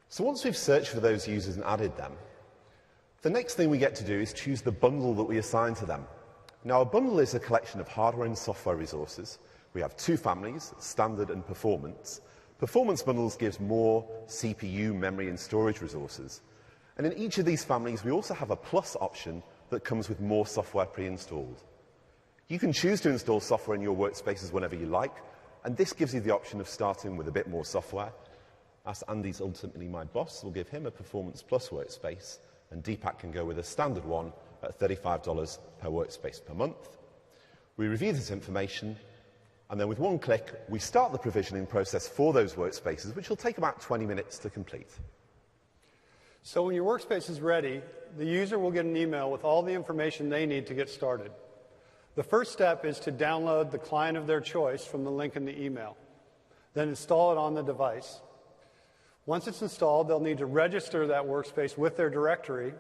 So once we've searched for those users and added them, the next thing we get to do is choose the bundle that we assign to them. Now, a bundle is a collection of hardware and software resources. We have two families, standard and performance. Performance bundles gives more CPU, memory, and storage resources. And in each of these families, we also have a plus option that comes with more software pre-installed. You can choose to install software in your workspaces whenever you like, and this gives you the option of starting with a bit more software. As Andy's ultimately my boss, we'll give him a Performance Plus workspace, and Deepak can go with a standard one at $35 per workspace per month. We review this information, and then with one click, we start the provisioning process for those workspaces, which will take about 20 minutes to complete. So when your workspace is ready, the user will get an email with all the information they need to get started. The first step is to download the client of their choice from the link in the email, then install it on the device. Once it's installed, they'll need to register that workspace with their directory,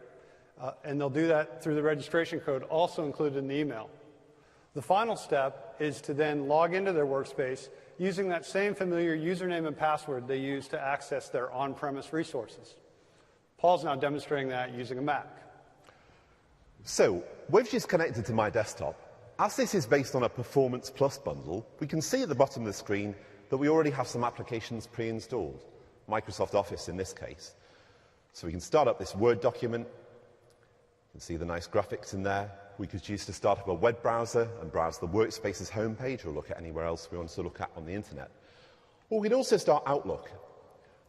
and they'll do that through the registration code also included in the email. The final step is to then log into their workspace using that same familiar username and password they use to access their on-premise resources. Paul's now demonstrating that using a Mac. So, we've just connected to my desktop. As this is based on a Performance Plus bundle, we can see at the bottom of the screen that we already have some applications pre-installed, Microsoft Office in this case. So we can start up this Word document, You can see the nice graphics in there. We could choose to start up a web browser and browse the Workspaces homepage or look at anywhere else we want to look at on the internet. Or we could also start Outlook.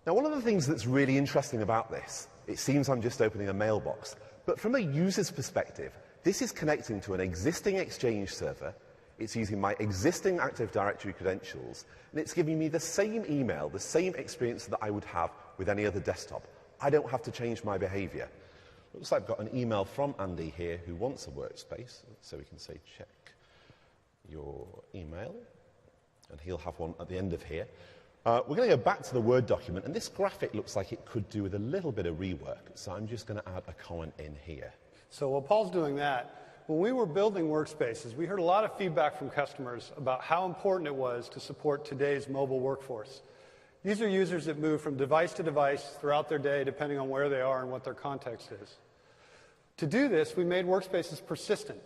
Now, one of the things that's really interesting about this, it seems I'm just opening a mailbox, but from a user's perspective, this is connecting to an existing Exchange server, it's using my existing Active Directory credentials, and it's giving me the same email, the same experience that I would have with any other desktop. I don't have to change my behavior. Looks like I've got an email from Andy here who wants a workspace, so we can say check your email, and he'll have one at the end of here. We're going to go back to the Word document, and this graphic looks like it could do with a little bit of rework, so I'm just going to add a comment in here. So while Paul's doing that, when we were building workspaces, we heard a lot of feedback from customers about how important it was to support today's mobile workforce. These are users that move from device to device throughout their day, depending on where they are and what their context is. To do this, we made workspaces persistent.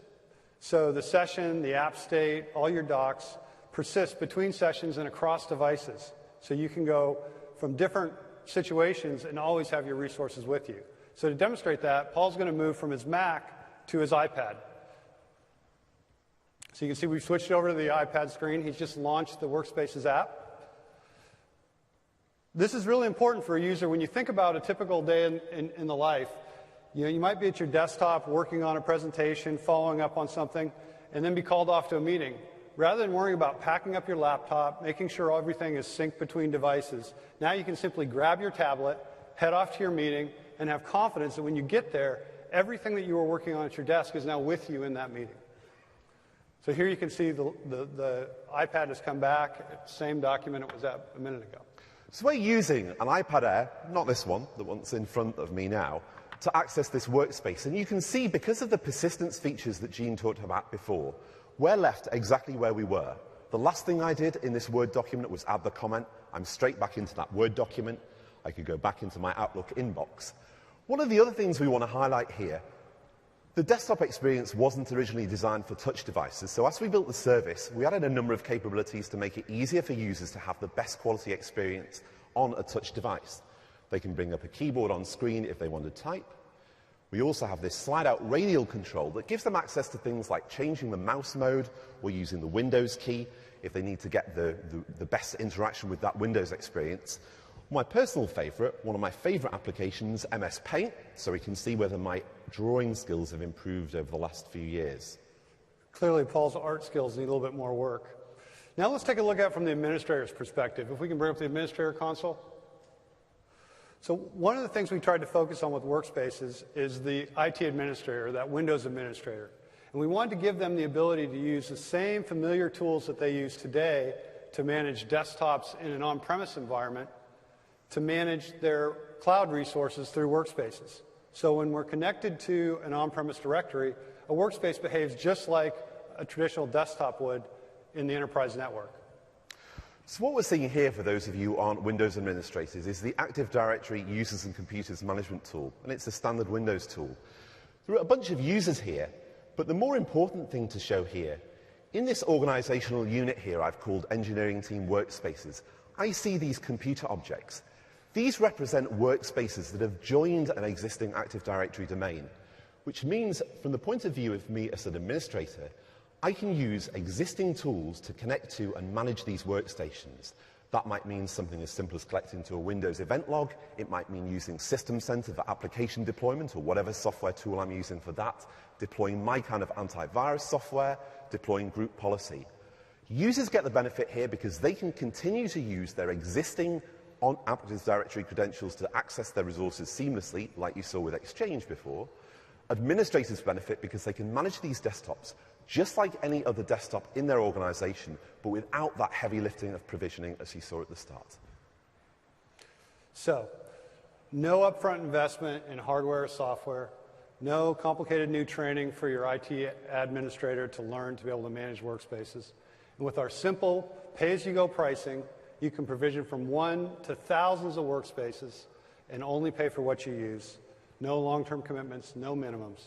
So the session, the app state, all your docs persist between sessions and across devices. So you can go from different situations and always have your resources with you. So to demonstrate that, Paul's going to move from his Mac to his iPad. So you can see we've switched over to the iPad screen. He's just launched the Workspaces app. This is really important for a user. When you think about a typical day in the life, you might be at your desktop working on a presentation, following up on something, and then be called off to a meeting. Rather than worrying about packing up your laptop, making sure everything is synced between devices, now you can simply grab your tablet, head off to your meeting, and have confidence that when you get there, everything that you were working on at your desk is now with you in that meeting. So here you can see the iPad has come back, same document it was at a minute ago. So we're using an iPad Air, not this one, the one's in front of me now, to access this workspace. And you can see, because of the persistence features that Gene talked about before, we're left exactly where we were. The last thing I did in this Word document was add the comment. I'm straight back into that Word document. I could go back into my Outlook inbox. One of the other things we want to highlight here, the desktop experience wasn't originally designed for touch devices, so as we built the service, we added a number of capabilities to make it easier for users to have the best quality experience on a touch device. They can bring up a keyboard on screen if they want to type. We also have this slide-out radial control that gives them access to things like changing the mouse mode or using the Windows key if they need to get the best interaction with that Windows experience. My personal favourite, one of my favourite applications, MS Paint, so we can see whether my drawing skills have improved over the last few years. Clearly, Paul's art skills need a little bit more work. Now let's take a look at it from the administrator's perspective. If we can bring up the administrator console. So one of the things we tried to focus on with Workspaces is the IT administrator, that Windows administrator. And we wanted to give them the ability to use the same familiar tools that they use today to manage desktops in an on-premise environment, to manage their cloud resources through Workspaces. So when we're connected to an on-premise directory, a workspace behaves just like a traditional desktop would in the enterprise network. So what we're seeing here, for those of you who aren't Windows administrators, is the Active Directory Users and Computers Management tool, and it's a standard Windows tool. There are a bunch of users here, but the more important thing to show here, in this organizational unit here I've called Engineering Team Workspaces, I see these computer objects. These represent workspaces that have joined an existing Active Directory domain, which means, from the point of view of me as an administrator, I can use existing tools to connect to and manage these workstations. That might mean something as simple as collecting to a Windows event log. It might mean using System Center for application deployment or whatever software tool I'm using for that, deploying my kind of antivirus software, deploying group policy. Users get the benefit here because they can continue to use their existing Active Directory credentials to access their resources seamlessly, like you saw with Exchange before. Administrators benefit because they can manage these desktops just like any other desktop in their organization, but without that heavy lifting of provisioning as you saw at the start. So, no upfront investment in hardware or software, no complicated new training for your IT administrator to learn to be able to manage workspaces. And with our simple pay-as-you-go pricing, you can provision from 1 to thousands of workspaces and only pay for what you use. No long-term commitments, no minimums.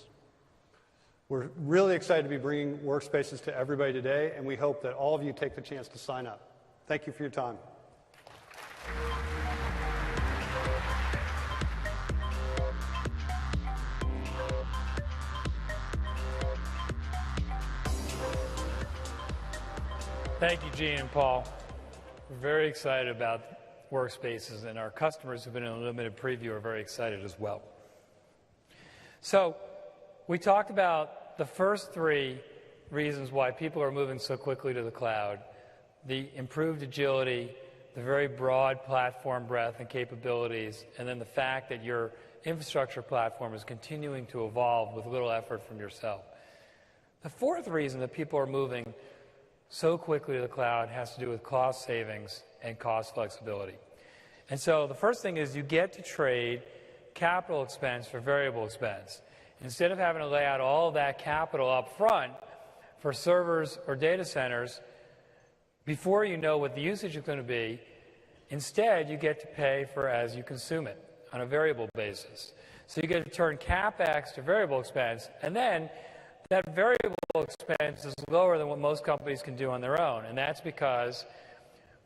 We're really excited to be bringing Workspaces to everybody today, and we hope that all of you take the chance to sign up. Thank you for your time. Thank you, Gene and Paul. We're very excited about workspaces, and our customers who've been in a limited preview are very excited as well. So we talked about the first three reasons why people are moving so quickly to the cloud: the improved agility, the very broad platform breadth and capabilities, and then the fact that your infrastructure platform is continuing to evolve with little effort from yourself. The fourth reason that people are moving so quickly to the cloud has to do with cost savings and cost flexibility. And so the first thing is you get to trade capital expense for variable expense. Instead of having to lay out all of that capital up front for servers or data centers before you know what the usage is going to be, instead you get to pay for as you consume it on a variable basis. So you get to turn CapEx to variable expense, and then that variable expense is lower than what most companies can do on their own. And that's because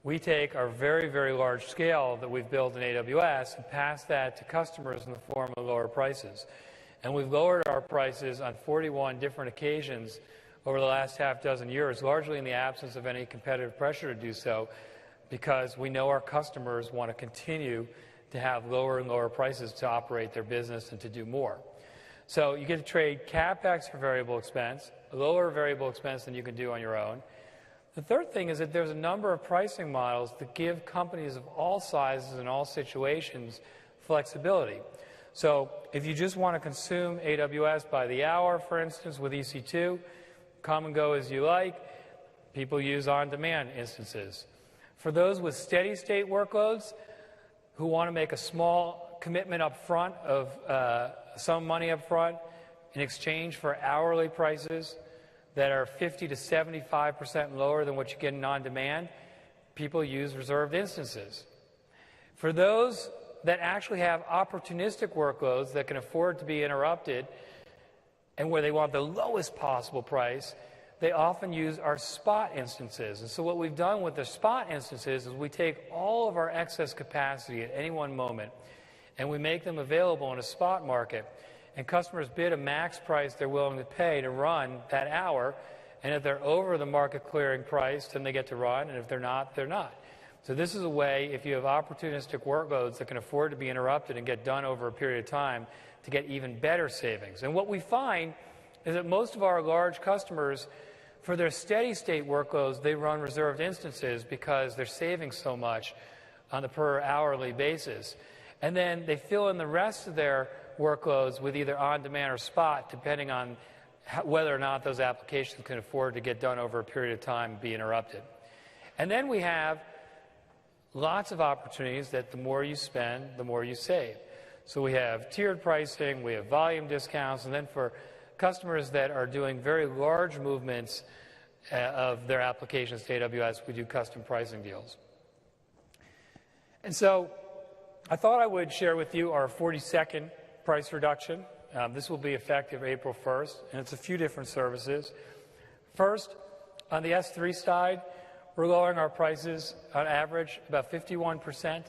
we take our very, very large scale that we've built in AWS and pass that to customers in the form of lower prices. And we've lowered our prices on 41 different occasions over the last half dozen years, largely in the absence of any competitive pressure to do so, because we know our customers want to continue to have lower and lower prices to operate their business and to do more. So you get to trade CapEx for variable expense, a lower variable expense than you can do on your own. The third thing is that there's a number of pricing models that give companies of all sizes and all situations flexibility. So if you just want to consume AWS by the hour, for instance, with EC2, come and go as you like, people use on-demand instances. For those with steady-state workloads who want to make a small commitment up front of some money up front in exchange for hourly prices that are 50 to 75% lower than what you get in on-demand, people use reserved instances. For those that actually have opportunistic workloads that can afford to be interrupted and where they want the lowest possible price, they often use our spot instances. And so what we've done with the spot instances is we take all of our excess capacity at any one moment and we make them available in a spot market. And customers bid a max price they're willing to pay to run that hour. And if they're over the market clearing price, then they get to run. And if they're not, they're not. So this is a way, if you have opportunistic workloads that can afford to be interrupted and get done over a period of time, to get even better savings. And what we find is that most of our large customers, for their steady-state workloads, they run reserved instances because they're saving so much on a per hourly basis. And then they fill in the rest of their workloads with either on-demand or spot, depending on whether or not those applications can afford to get done over a period of time and be interrupted. And then we have lots of opportunities that the more you spend, the more you save. So we have tiered pricing, we have volume discounts, and then for customers that are doing very large movements of their applications to AWS, we do custom pricing deals. And so I thought I would share with you our 40-second price reduction. This will be effective April 1st, and it's a few different services. First, on the S3 side, we're lowering our prices on average about 51%,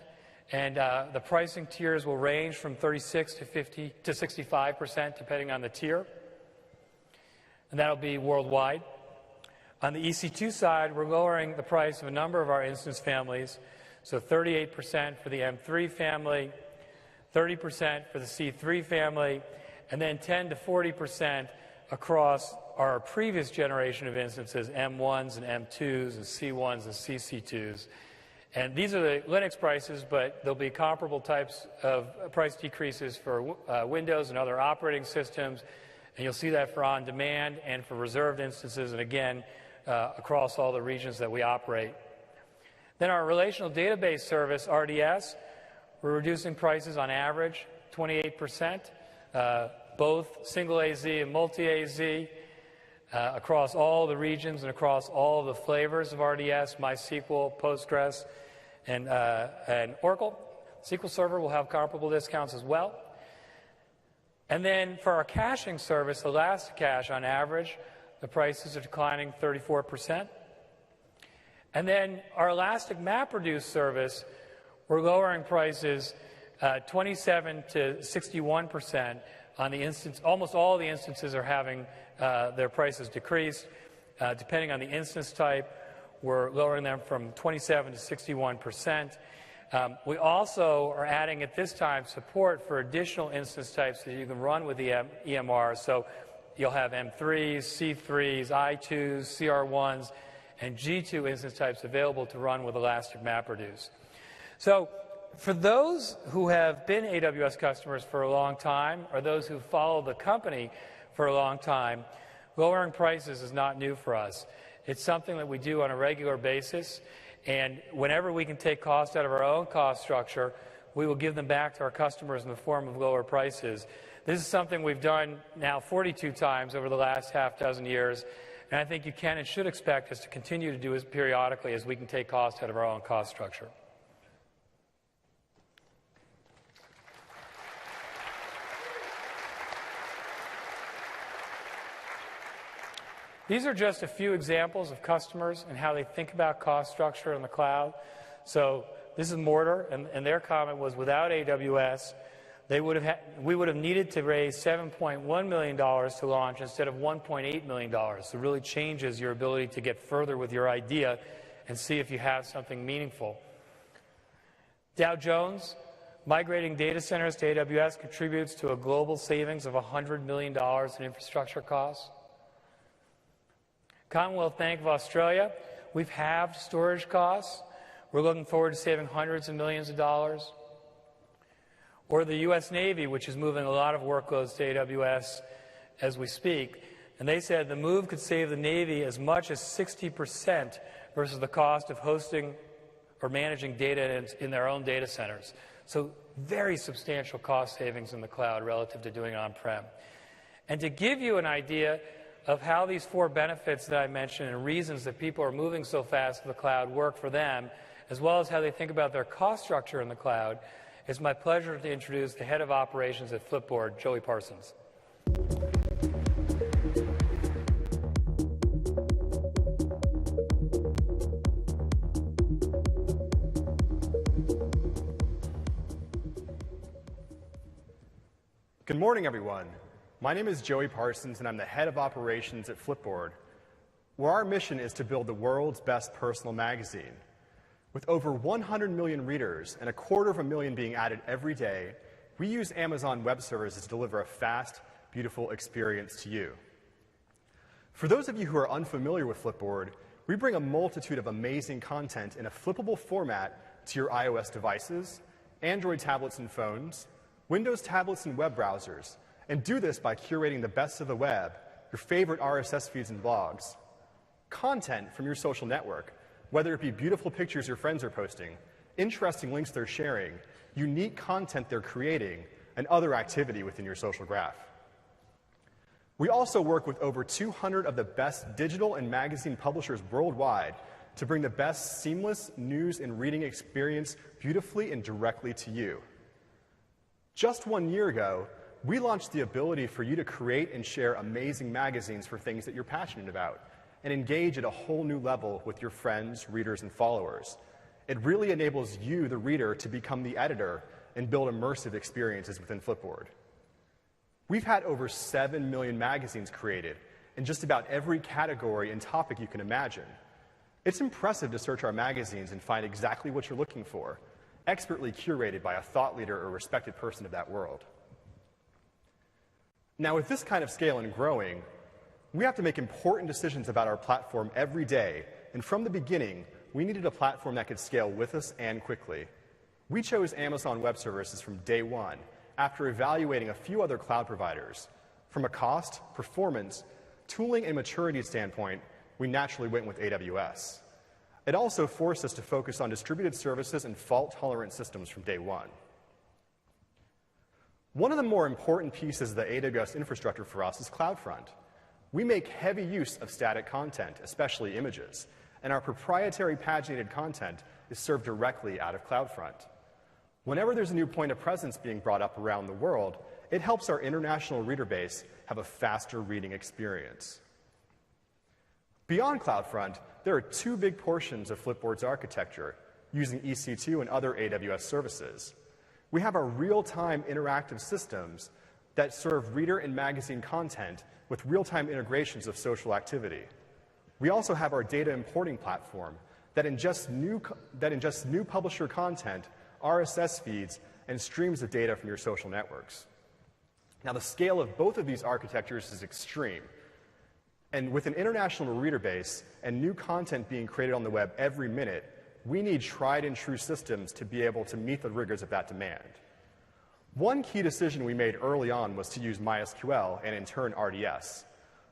and the pricing tiers will range from 36 to 50 to 65%, depending on the tier. And that'll be worldwide. On the EC2 side, we're lowering the price of a number of our instance families, so 38% for the M3 family, 30% for the C3 family, and then 10 to 40% across our previous generation of instances, M1s and M2s and C1s and CC2s. And these are the Linux prices, but there'll be comparable types of price decreases for Windows and other operating systems. And you'll see that for on-demand and for reserved instances, and again, across all the regions that we operate. Then our relational database service, RDS, we're reducing prices on average 28%, both single AZ and multi-AZ, across all the regions and across all the flavors of RDS, MySQL, Postgres, and Oracle. SQL Server will have comparable discounts as well. And then for our caching service, Elasticache, on average, the prices are declining 34%. And then our Elastic MapReduce service, we're lowering prices 27 to 61% on the instance. Almost all the instances are having their prices decreased, depending on the instance type. We're lowering them from 27 to 61%. We also are adding at this time support for additional instance types that you can run with the EMRs. So you'll have M3s, C3s, I2s, CR1s, and G2 instance types available to run with Elastic MapReduce. So for those who have been AWS customers for a long time, or those who follow the company for a long time, lowering prices is not new for us. It's something that we do on a regular basis, and whenever we can take cost out of our own cost structure, we will give them back to our customers in the form of lower prices. This is something we've done now 42 times over the last half dozen years, and I think you can and should expect us to continue to do this periodically as we can take cost out of our own cost structure. These are just a few examples of customers and how they think about cost structure in the cloud. So this is Mortar, and their comment was without AWS, we would have needed to raise $7.1 million to launch instead of $1.8 million. So it really changes your ability to get further with your idea and see if you have something meaningful. Dow Jones, migrating data centers to AWS contributes to a global savings of $100 million in infrastructure costs. Commonwealth Bank of Australia, we've halved storage costs. We're looking forward to saving hundreds of millions of dollars. Or the U.S. Navy, which is moving a lot of workloads to AWS as we speak. And they said the move could save the Navy as much as 60% versus the cost of hosting or managing data in their own data centers. So very substantial cost savings in the cloud relative to doing it on-prem. And to give you an idea of how these four benefits that I mentioned and reasons that people are moving so fast to the cloud work for them, as well as how they think about their cost structure in the cloud, it's my pleasure to introduce the head of operations at Flipboard, Joey Parsons. Good morning, everyone. My name is Joey Parsons, and I'm the head of operations at Flipboard, where our mission is to build the world's best personal magazine. With over 100 million readers and 250,000 being added every day, we use Amazon Web Services to deliver a fast, beautiful experience to you. For those of you who are unfamiliar with Flipboard, we bring a multitude of amazing content in a flippable format to your iOS devices, Android tablets and phones, Windows tablets and web browsers, and do this by curating the best of the web, your favorite RSS feeds and blogs, content from your social network, whether it be beautiful pictures your friends are posting, interesting links they're sharing, unique content they're creating, and other activity within your social graph. We also work with over 200 of the best digital and magazine publishers worldwide to bring the best seamless news and reading experience beautifully and directly to you. Just 1 year ago, we launched the ability for you to create and share amazing magazines for things that you're passionate about and engage at a whole new level with your friends, readers, and followers. It really enables you, the reader, to become the editor and build immersive experiences within Flipboard. We've had over 7 million magazines created in just about every category and topic you can imagine. It's impressive to search our magazines and find exactly what you're looking for, expertly curated by a thought leader or respected person of that world. Now, with this kind of scale and growing, we have to make important decisions about our platform every day, and from the beginning, we needed a platform that could scale with us and quickly. We chose Amazon Web Services from day one, after evaluating a few other cloud providers. From a cost, performance, tooling, and maturity standpoint, we naturally went with AWS. It also forced us to focus on distributed services and fault-tolerant systems from day one. One of the more important pieces of the AWS infrastructure for us is CloudFront. We make heavy use of static content, especially images, and our proprietary paginated content is served directly out of CloudFront. Whenever there's a new point of presence being brought up around the world, it helps our international reader base have a faster reading experience. Beyond CloudFront, there are two big portions of Flipboard's architecture, using EC2 and other AWS services. We have our real-time interactive systems that serve reader and magazine content with real-time integrations of social activity. We also have our data importing platform that ingests new publisher content, RSS feeds, and streams of data from your social networks. Now, the scale of both of these architectures is extreme. And with an international reader base and new content being created on the web every minute, we need tried and true systems to be able to meet the rigors of that demand. One key decision we made early on was to use MySQL and in turn RDS.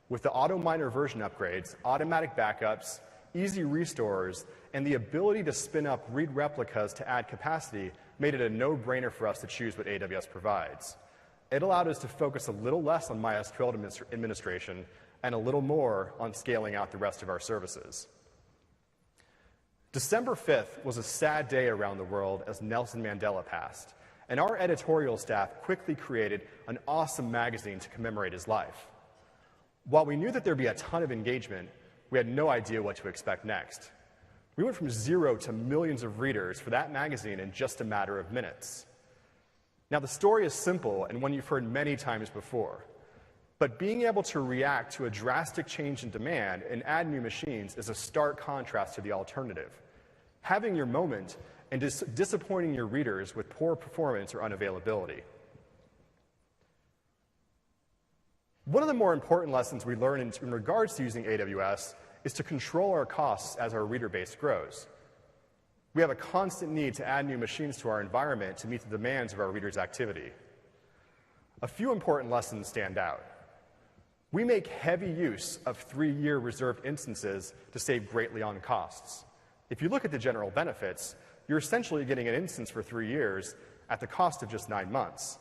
With the auto-miner version upgrades, automatic backups, easy restores, and the ability to spin up read replicas to add capacity made it a no-brainer for us to choose what AWS provides. It allowed us to focus a little less on MySQL administration and a little more on scaling out the rest of our services. December 5th was a sad day around the world as Nelson Mandela passed, and our editorial staff quickly created an awesome magazine to commemorate his life. While we knew that there'd be a ton of engagement, we had no idea what to expect next. We went from 0 to millions of readers for that magazine in just a matter of minutes. Now, the story is simple and one you've heard many times before, but being able to react to a drastic change in demand and add new machines is a stark contrast to the alternative. Having your moment and disappointing your readers with poor performance or unavailability. One of the more important lessons we learned in regards to using AWS is to control our costs as our reader base grows. We have a constant need to add new machines to our environment to meet the demands of our readers' activity. A few important lessons stand out. We make heavy use of 3-year reserved instances to save greatly on costs. If you look at the general benefits, you're essentially getting an instance for 3 years at the cost of just 9 months.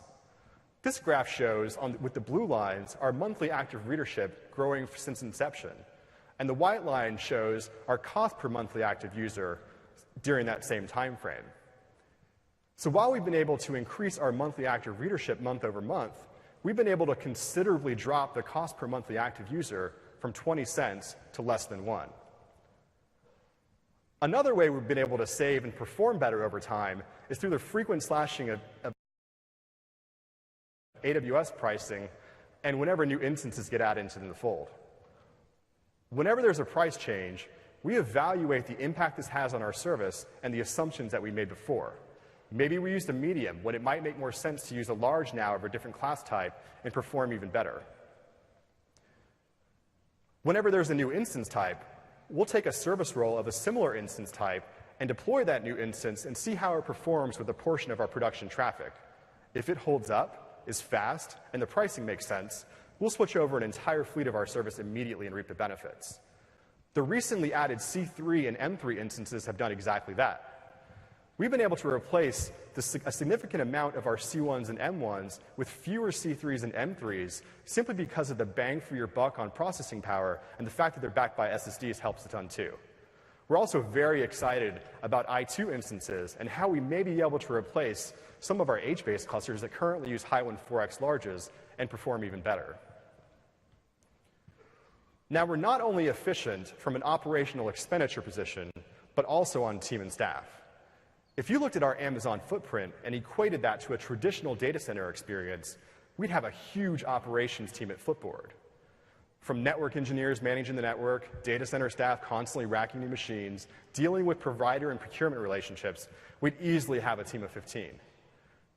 This graph shows, with the blue lines, our monthly active readership growing since inception. And the white line shows our cost per monthly active user during that same time frame. So while we've been able to increase our monthly active readership month over month, we've been able to considerably drop the cost per monthly active user from 20 cents to less than 1. Another way we've been able to save and perform better over time is through the frequent slashing of AWS pricing and whenever new instances get added into the fold. Whenever there's a price change, we evaluate the impact this has on our service and the assumptions that we made before. Maybe we used a medium when it might make more sense to use a large now of a different class type and perform even better. Whenever there's a new instance type, we'll take a service role of a similar instance type and deploy that new instance and see how it performs with a portion of our production traffic. If it holds up, is fast, and the pricing makes sense, we'll switch over an entire fleet of our service immediately and reap the benefits. The recently added C3 and M3 instances have done exactly that. We've been able to replace a significant amount of our C1s and M1s with fewer C3s and M3s simply because of the bang for your buck on processing power, and the fact that they're backed by SSDs helps a ton too. We're also very excited about I2 instances and how we may be able to replace some of our H-based clusters that currently use High-1 4x larges and perform even better. Now, we're not only efficient from an operational expenditure position, but also on team and staff. If you looked at our Amazon footprint and equated that to a traditional data center experience, we'd have a huge operations team at Flipboard. From network engineers managing the network, data center staff constantly racking new machines, dealing with provider and procurement relationships, we'd easily have a team of 15.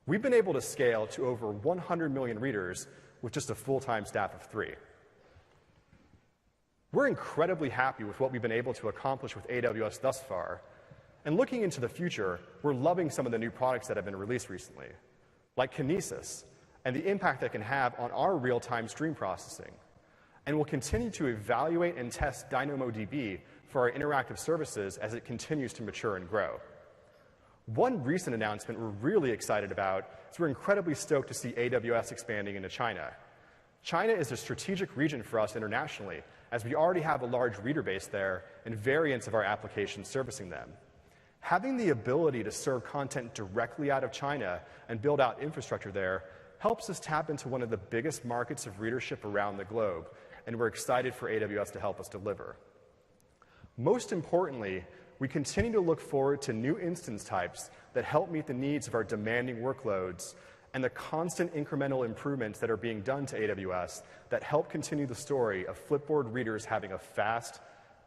We've been able to scale to over 100 million readers with just a full-time staff of 3. We're incredibly happy with what we've been able to accomplish with AWS thus far. And looking into the future, we're loving some of the new products that have been released recently, like Kinesis, and the impact that can have on our real-time stream processing. And we'll continue to evaluate and test DynamoDB for our interactive services as it continues to mature and grow. One recent announcement we're really excited about is we're incredibly stoked to see AWS expanding into China. China is a strategic region for us internationally, as we already have a large reader base there and variants of our applications servicing them. Having the ability to serve content directly out of China and build out infrastructure there helps us tap into one of the biggest markets of readership around the globe, and we're excited for AWS to help us deliver. Most importantly, we continue to look forward to new instance types that help meet the needs of our demanding workloads and the constant incremental improvements that are being done to AWS that help continue the story of Flipboard readers having a fast,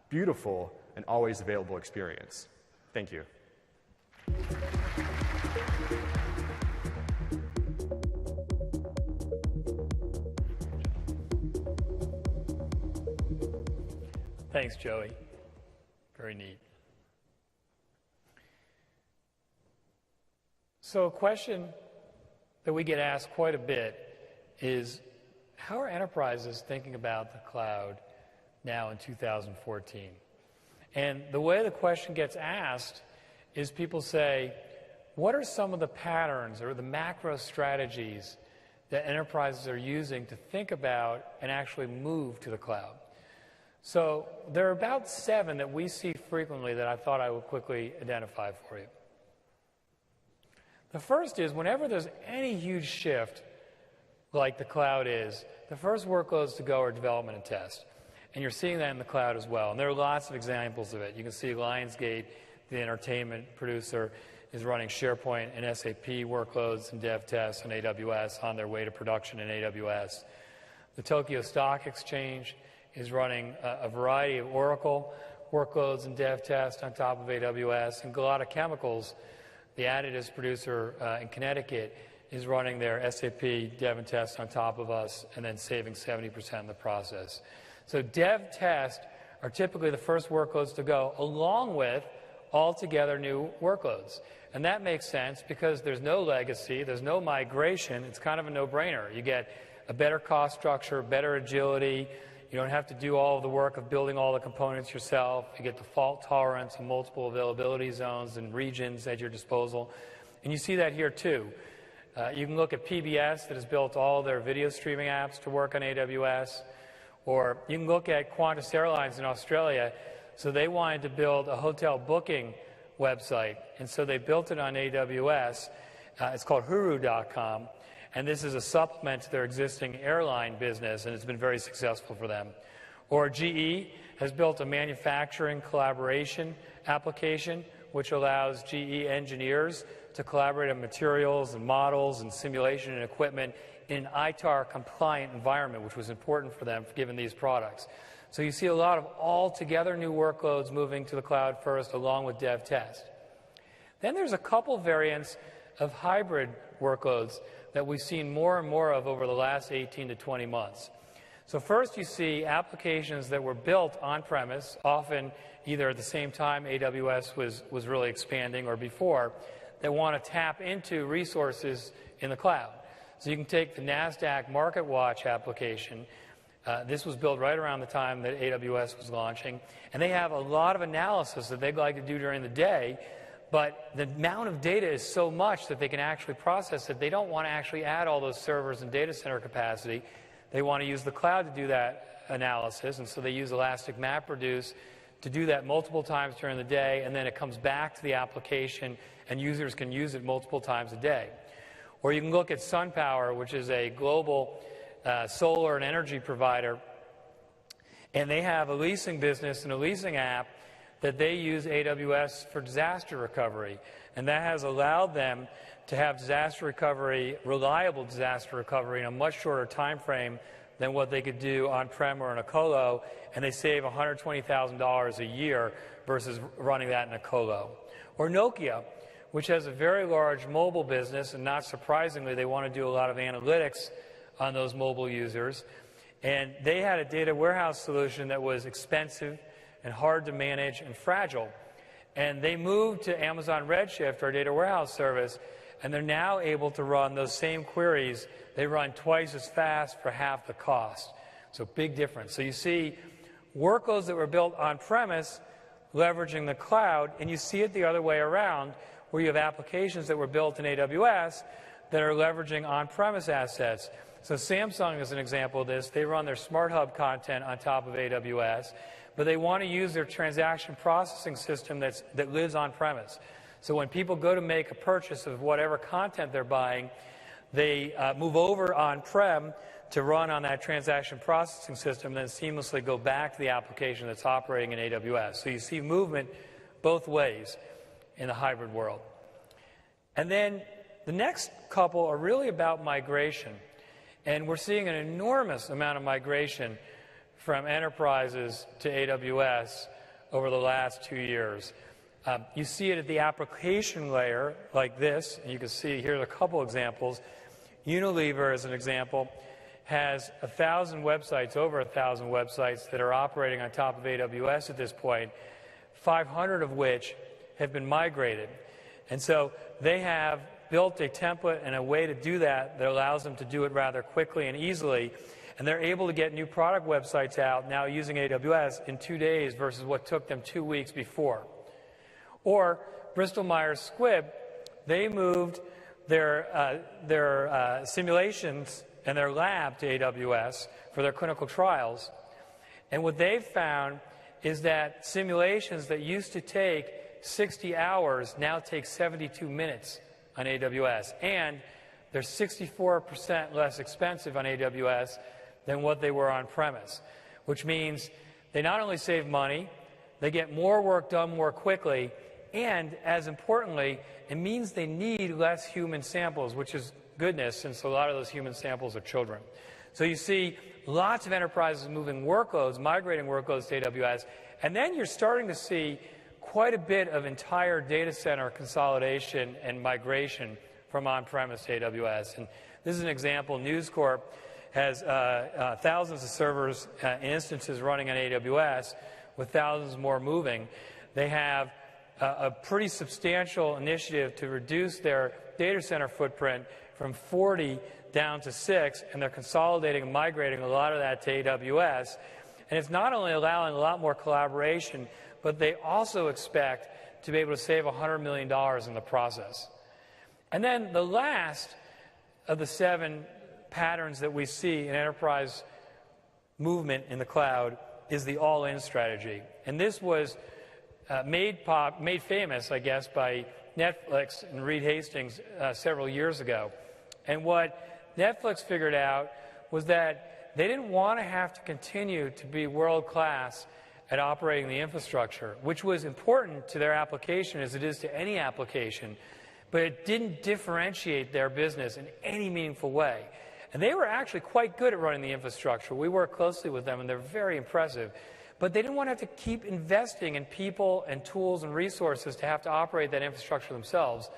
beautiful, and always available experience. Thank you. Thanks, Joey. Very neat. So a question that we get asked quite a bit is, how are enterprises thinking about the cloud now in 2014? And the way the question gets asked is people say, what are some of the patterns or the macro strategies that enterprises are using to think about and actually move to the cloud? So there are about 7 that we see frequently that I thought I would quickly identify for you. The first is, whenever there's any huge shift like the cloud is, the first workloads to go are development and test. And you're seeing that in the cloud as well. And there are lots of examples of it. You can see Lionsgate, the entertainment producer, is running SharePoint and SAP workloads and dev tests on AWS on their way to production in AWS. The Tokyo Stock Exchange is running a variety of Oracle workloads and dev tests on top of AWS. And Galata Chemicals, the additives producer in Connecticut, is running their SAP dev and test on top of us and then saving 70% in the process. So dev test are typically the first workloads to go, along with altogether new workloads. And that makes sense because there's no legacy, there's no migration. It's kind of a no-brainer. You get a better cost structure, better agility. You don't have to do all of the work of building all the components yourself. You get the fault tolerance and multiple availability zones and regions at your disposal. And you see that here too. You can look at PBS that has built all their video streaming apps to work on AWS. Or you can look at Qantas Airlines in Australia. So they wanted to build a hotel booking website. And so they built it on AWS. It's called Huru.com. And this is a supplement to their existing airline business, and it's been very successful for them. Or GE has built a manufacturing collaboration application, which allows GE engineers to collaborate on materials and models and simulation and equipment in an ITAR-compliant environment, which was important for them given these products. So you see a lot of altogether new workloads moving to the cloud first, along with dev test. Then there's a couple variants of hybrid workloads that we've seen more and more of over the last 18 to 20 months. So first you see applications that were built on-premise, often either at the same time AWS was really expanding or before, that want to tap into resources in the cloud. So you can take the NASDAQ MarketWatch application. This was built right around the time that AWS was launching, and they have a lot of analysis that they'd like to do during the day. But the amount of data is so much that they can actually process it. They don't want to actually add all those servers and data center capacity. They want to use the cloud to do that analysis, and so they use Elastic MapReduce to do that multiple times during the day, and then it comes back to the application, and users can use it multiple times a day. Or you can look at SunPower, which is a global solar and energy provider, and they have a leasing business and a leasing app that they use AWS for disaster recovery. And that has allowed them to have disaster recovery, reliable disaster recovery in a much shorter time frame than what they could do on-prem or in a colo, and they save $120,000 a year versus running that in a colo. Or Nokia, which has a very large mobile business, and not surprisingly, they want to do a lot of analytics on those mobile users. And they had a data warehouse solution that was expensive and hard to manage and fragile. And they moved to Amazon Redshift, our data warehouse service, and they're now able to run those same queries. They run twice as fast for half the cost. So big difference. So you see workloads that were built on-premise leveraging the cloud, and you see it the other way around, where you have applications that were built in AWS that are leveraging on-premise assets. So Samsung is an example of this. They run their Smart Hub content on top of AWS, but they want to use their transaction processing system that lives on-premise. So when people go to make a purchase of whatever content they're buying, they move over on-prem to run on that transaction processing system, and then seamlessly go back to the application that's operating in AWS. So you see movement both ways in the hybrid world. And then the next couple are really about migration. And we're seeing an enormous amount of migration from enterprises to AWS over the last 2 years. You see it at the application layer like this, and you can see here are a couple examples. Unilever, as an example, has 1,000 websites, over 1,000 websites that are operating on top of AWS at this point, 500 of which have been migrated. And so they have built a template and a way to do that that allows them to do it rather quickly and easily. And they're able to get new product websites out now using AWS in 2 days versus what took them 2 weeks before. Or Bristol-Myers Squibb, they moved their simulations and their lab to AWS for their clinical trials. And what they've found is that simulations that used to take 60 hours now take 72 minutes on AWS. And they're 64% less expensive on AWS than what they were on premise, which means they not only save money, they get more work done more quickly, and as importantly, it means they need less human samples, which is goodness, since a lot of those human samples are children. So you see lots of enterprises moving workloads, migrating workloads to AWS, and then you're starting to see quite a bit of entire data center consolidation and migration from on-premise to AWS. And this is an example. News Corp has thousands of servers and instances running on AWS with thousands more moving. They have a pretty substantial initiative to reduce their data center footprint from 40 down to 6, and they're consolidating and migrating a lot of that to AWS. And it's not only allowing a lot more collaboration, but they also expect to be able to save $100 million in the process. And then the last of the 7 patterns that we see in enterprise movement in the cloud is the all-in strategy. And this was made famous, I guess, by Netflix and Reed Hastings several years ago. And what Netflix figured out was that they didn't want to have to continue to be world-class at operating the infrastructure, which was important to their application as it is to any application, but it didn't differentiate their business in any meaningful way. And they were actually quite good at running the infrastructure. We work closely with them, and they're very impressive. But they didn't want to have to keep investing in people and tools and resources to have to operate that infrastructure themselves.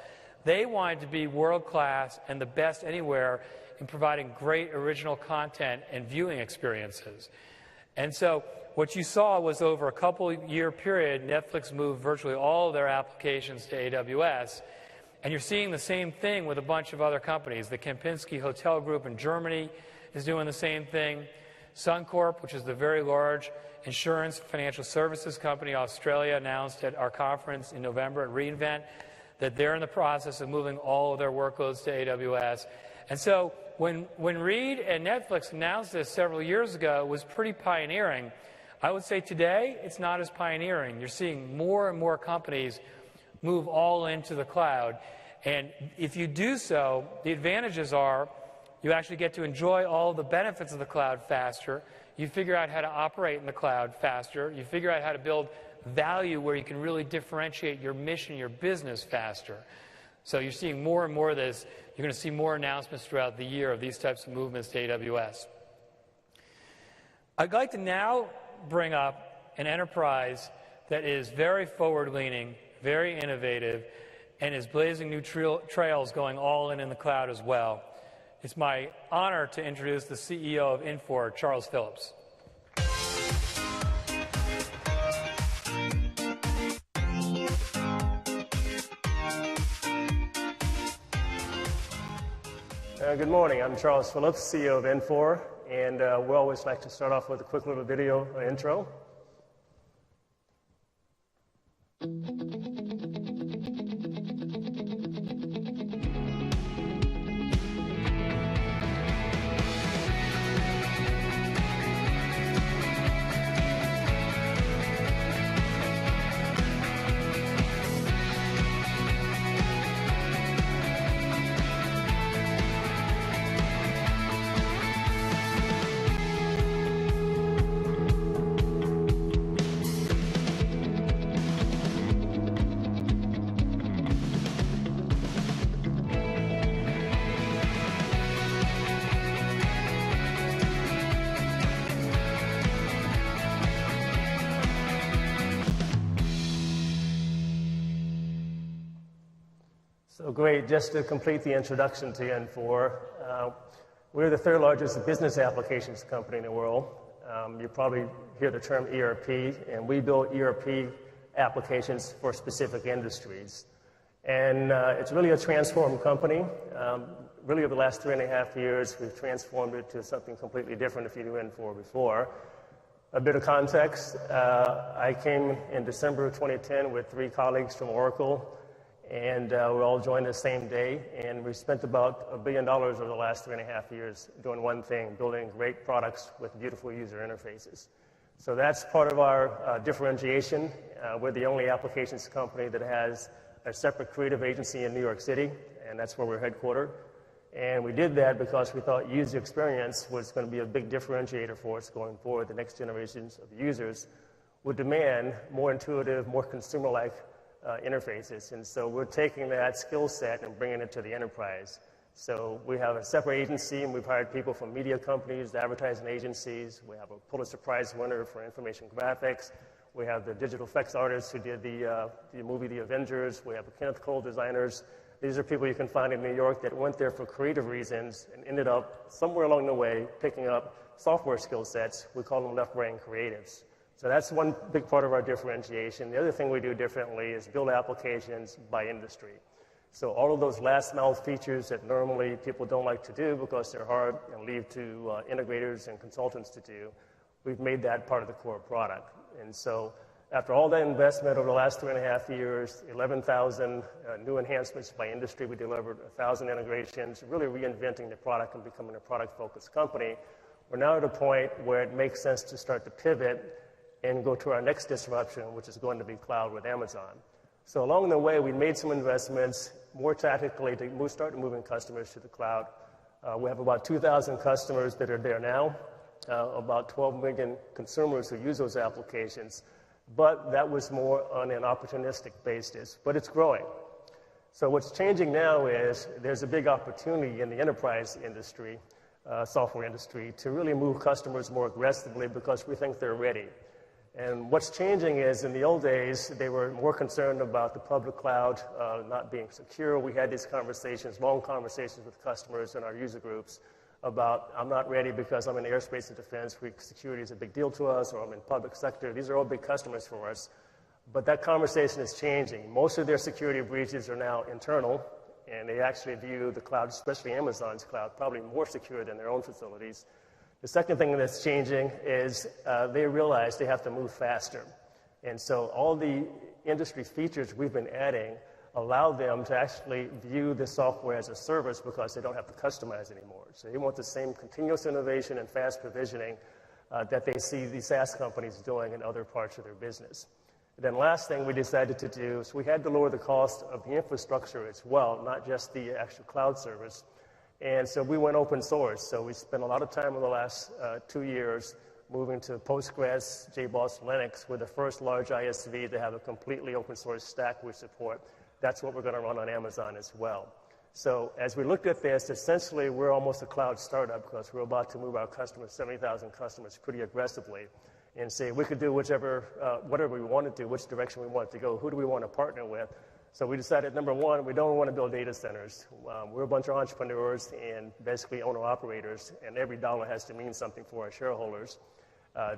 They wanted to be world-class and the best anywhere in providing great original content and viewing experiences. And so what you saw was over a couple-year period, Netflix moved virtually all of their applications to AWS. And you're seeing the same thing with a bunch of other companies. The Kempinski Hotel Group in Germany is doing the same thing. Suncorp, which is the very large insurance financial services company, Australia, announced at our conference in November at reInvent that they're in the process of moving all of their workloads to AWS. And so when Reed and Netflix announced this several years ago, it was pretty pioneering. I would say today it's not as pioneering. You're seeing more and more companies move all into the cloud. And if you do so, the advantages are you actually get to enjoy all the benefits of the cloud faster. You figure out how to operate in the cloud faster. You figure out how to build value where you can really differentiate your mission, your business faster. So you're seeing more and more of this. You're going to see more announcements throughout the year of these types of movements to AWS. I'd like to now bring up an enterprise that is very forward-leaning, very innovative, and is blazing new trails going all in the cloud as well. It's my honor to introduce the CEO of Infor, Charles Phillips. Good morning. I'm Charles Phillips, CEO of Infor, and we always like to start off with a quick little video intro. Well, great. Just to complete the introduction to N4, we're the third largest business applications company in the world. You probably hear the term ERP, and we build ERP applications for specific industries. And it's really a transformed company. Really, over the last 3.5 years, we've transformed it to something completely different if you knew N4 before. A bit of context, I came in December of 2010 with 3 colleagues from Oracle, and we all joined the same day, and we spent about $1 billion over the last 3.5 years doing one thing, building great products with beautiful user interfaces. So that's part of our differentiation. We're the only applications company that has a separate creative agency in New York City, and that's where we're headquartered. And we did that because we thought user experience was going to be a big differentiator for us going forward. The next generations of users would demand more intuitive, more consumer-like interfaces. And so we're taking that skill set and bringing it to the enterprise. So we have a separate agency, and we've hired people from media companies, advertising agencies. We have a Pulitzer Prize winner for information graphics. We have the digital effects artists who did the movie The Avengers. We have the Kenneth Cole designers. These are people you can find in New York that went there for creative reasons and ended up somewhere along the way picking up software skill sets. We call them left-brain creatives. So that's one big part of our differentiation. The other thing we do differently is build applications by industry. So all of those last-mile features that normally people don't like to do because they're hard and leave to integrators and consultants to do, we've made that part of the core product. And so after all that investment over the last 3.5 years, 11,000 new enhancements by industry, we delivered 1,000 integrations, really reinventing the product and becoming a product-focused company. We're now at a point where it makes sense to start to pivot and go to our next disruption, which is going to be cloud with Amazon. So along the way, we made some investments more tactically to start moving customers to the cloud. We have about 2,000 customers that are there now, about 12 million consumers who use those applications. But that was more on an opportunistic basis, but it's growing. So what's changing now is there's a big opportunity in the enterprise industry, software industry, to really move customers more aggressively because we think they're ready. And what's changing is in the old days, they were more concerned about the public cloud not being secure. We had these conversations, long conversations with customers in our user groups about, I'm not ready because I'm in aerospace and defense, security is a big deal to us, or I'm in public sector. These are all big customers for us. But that conversation is changing. Most of their security breaches are now internal, and they actually view the cloud, especially Amazon's cloud, probably more secure than their own facilities. The second thing that's changing is they realize they have to move faster. And so all the industry features we've been adding allow them to actually view the software as a service because they don't have to customize anymore. So they want the same continuous innovation and fast provisioning that they see these SaaS companies doing in other parts of their business. And then last thing we decided to do is we had to lower the cost of the infrastructure as well, not just the actual cloud service. And so we went open source. So we spent a lot of time in the last 2 years moving to Postgres, JBoss, Linux. We're the first large ISV to have a completely open source stack we support. That's what we're going to run on Amazon as well. So as we looked at this, essentially we're almost a cloud startup because we're about to move our customers, 70,000 customers, pretty aggressively and say we could do whatever we want to do, which direction we want to go, who do we want to partner with. So we decided, number one, we don't want to build data centers. We're a bunch of entrepreneurs and basically owner-operators, and every dollar has to mean something for our shareholders.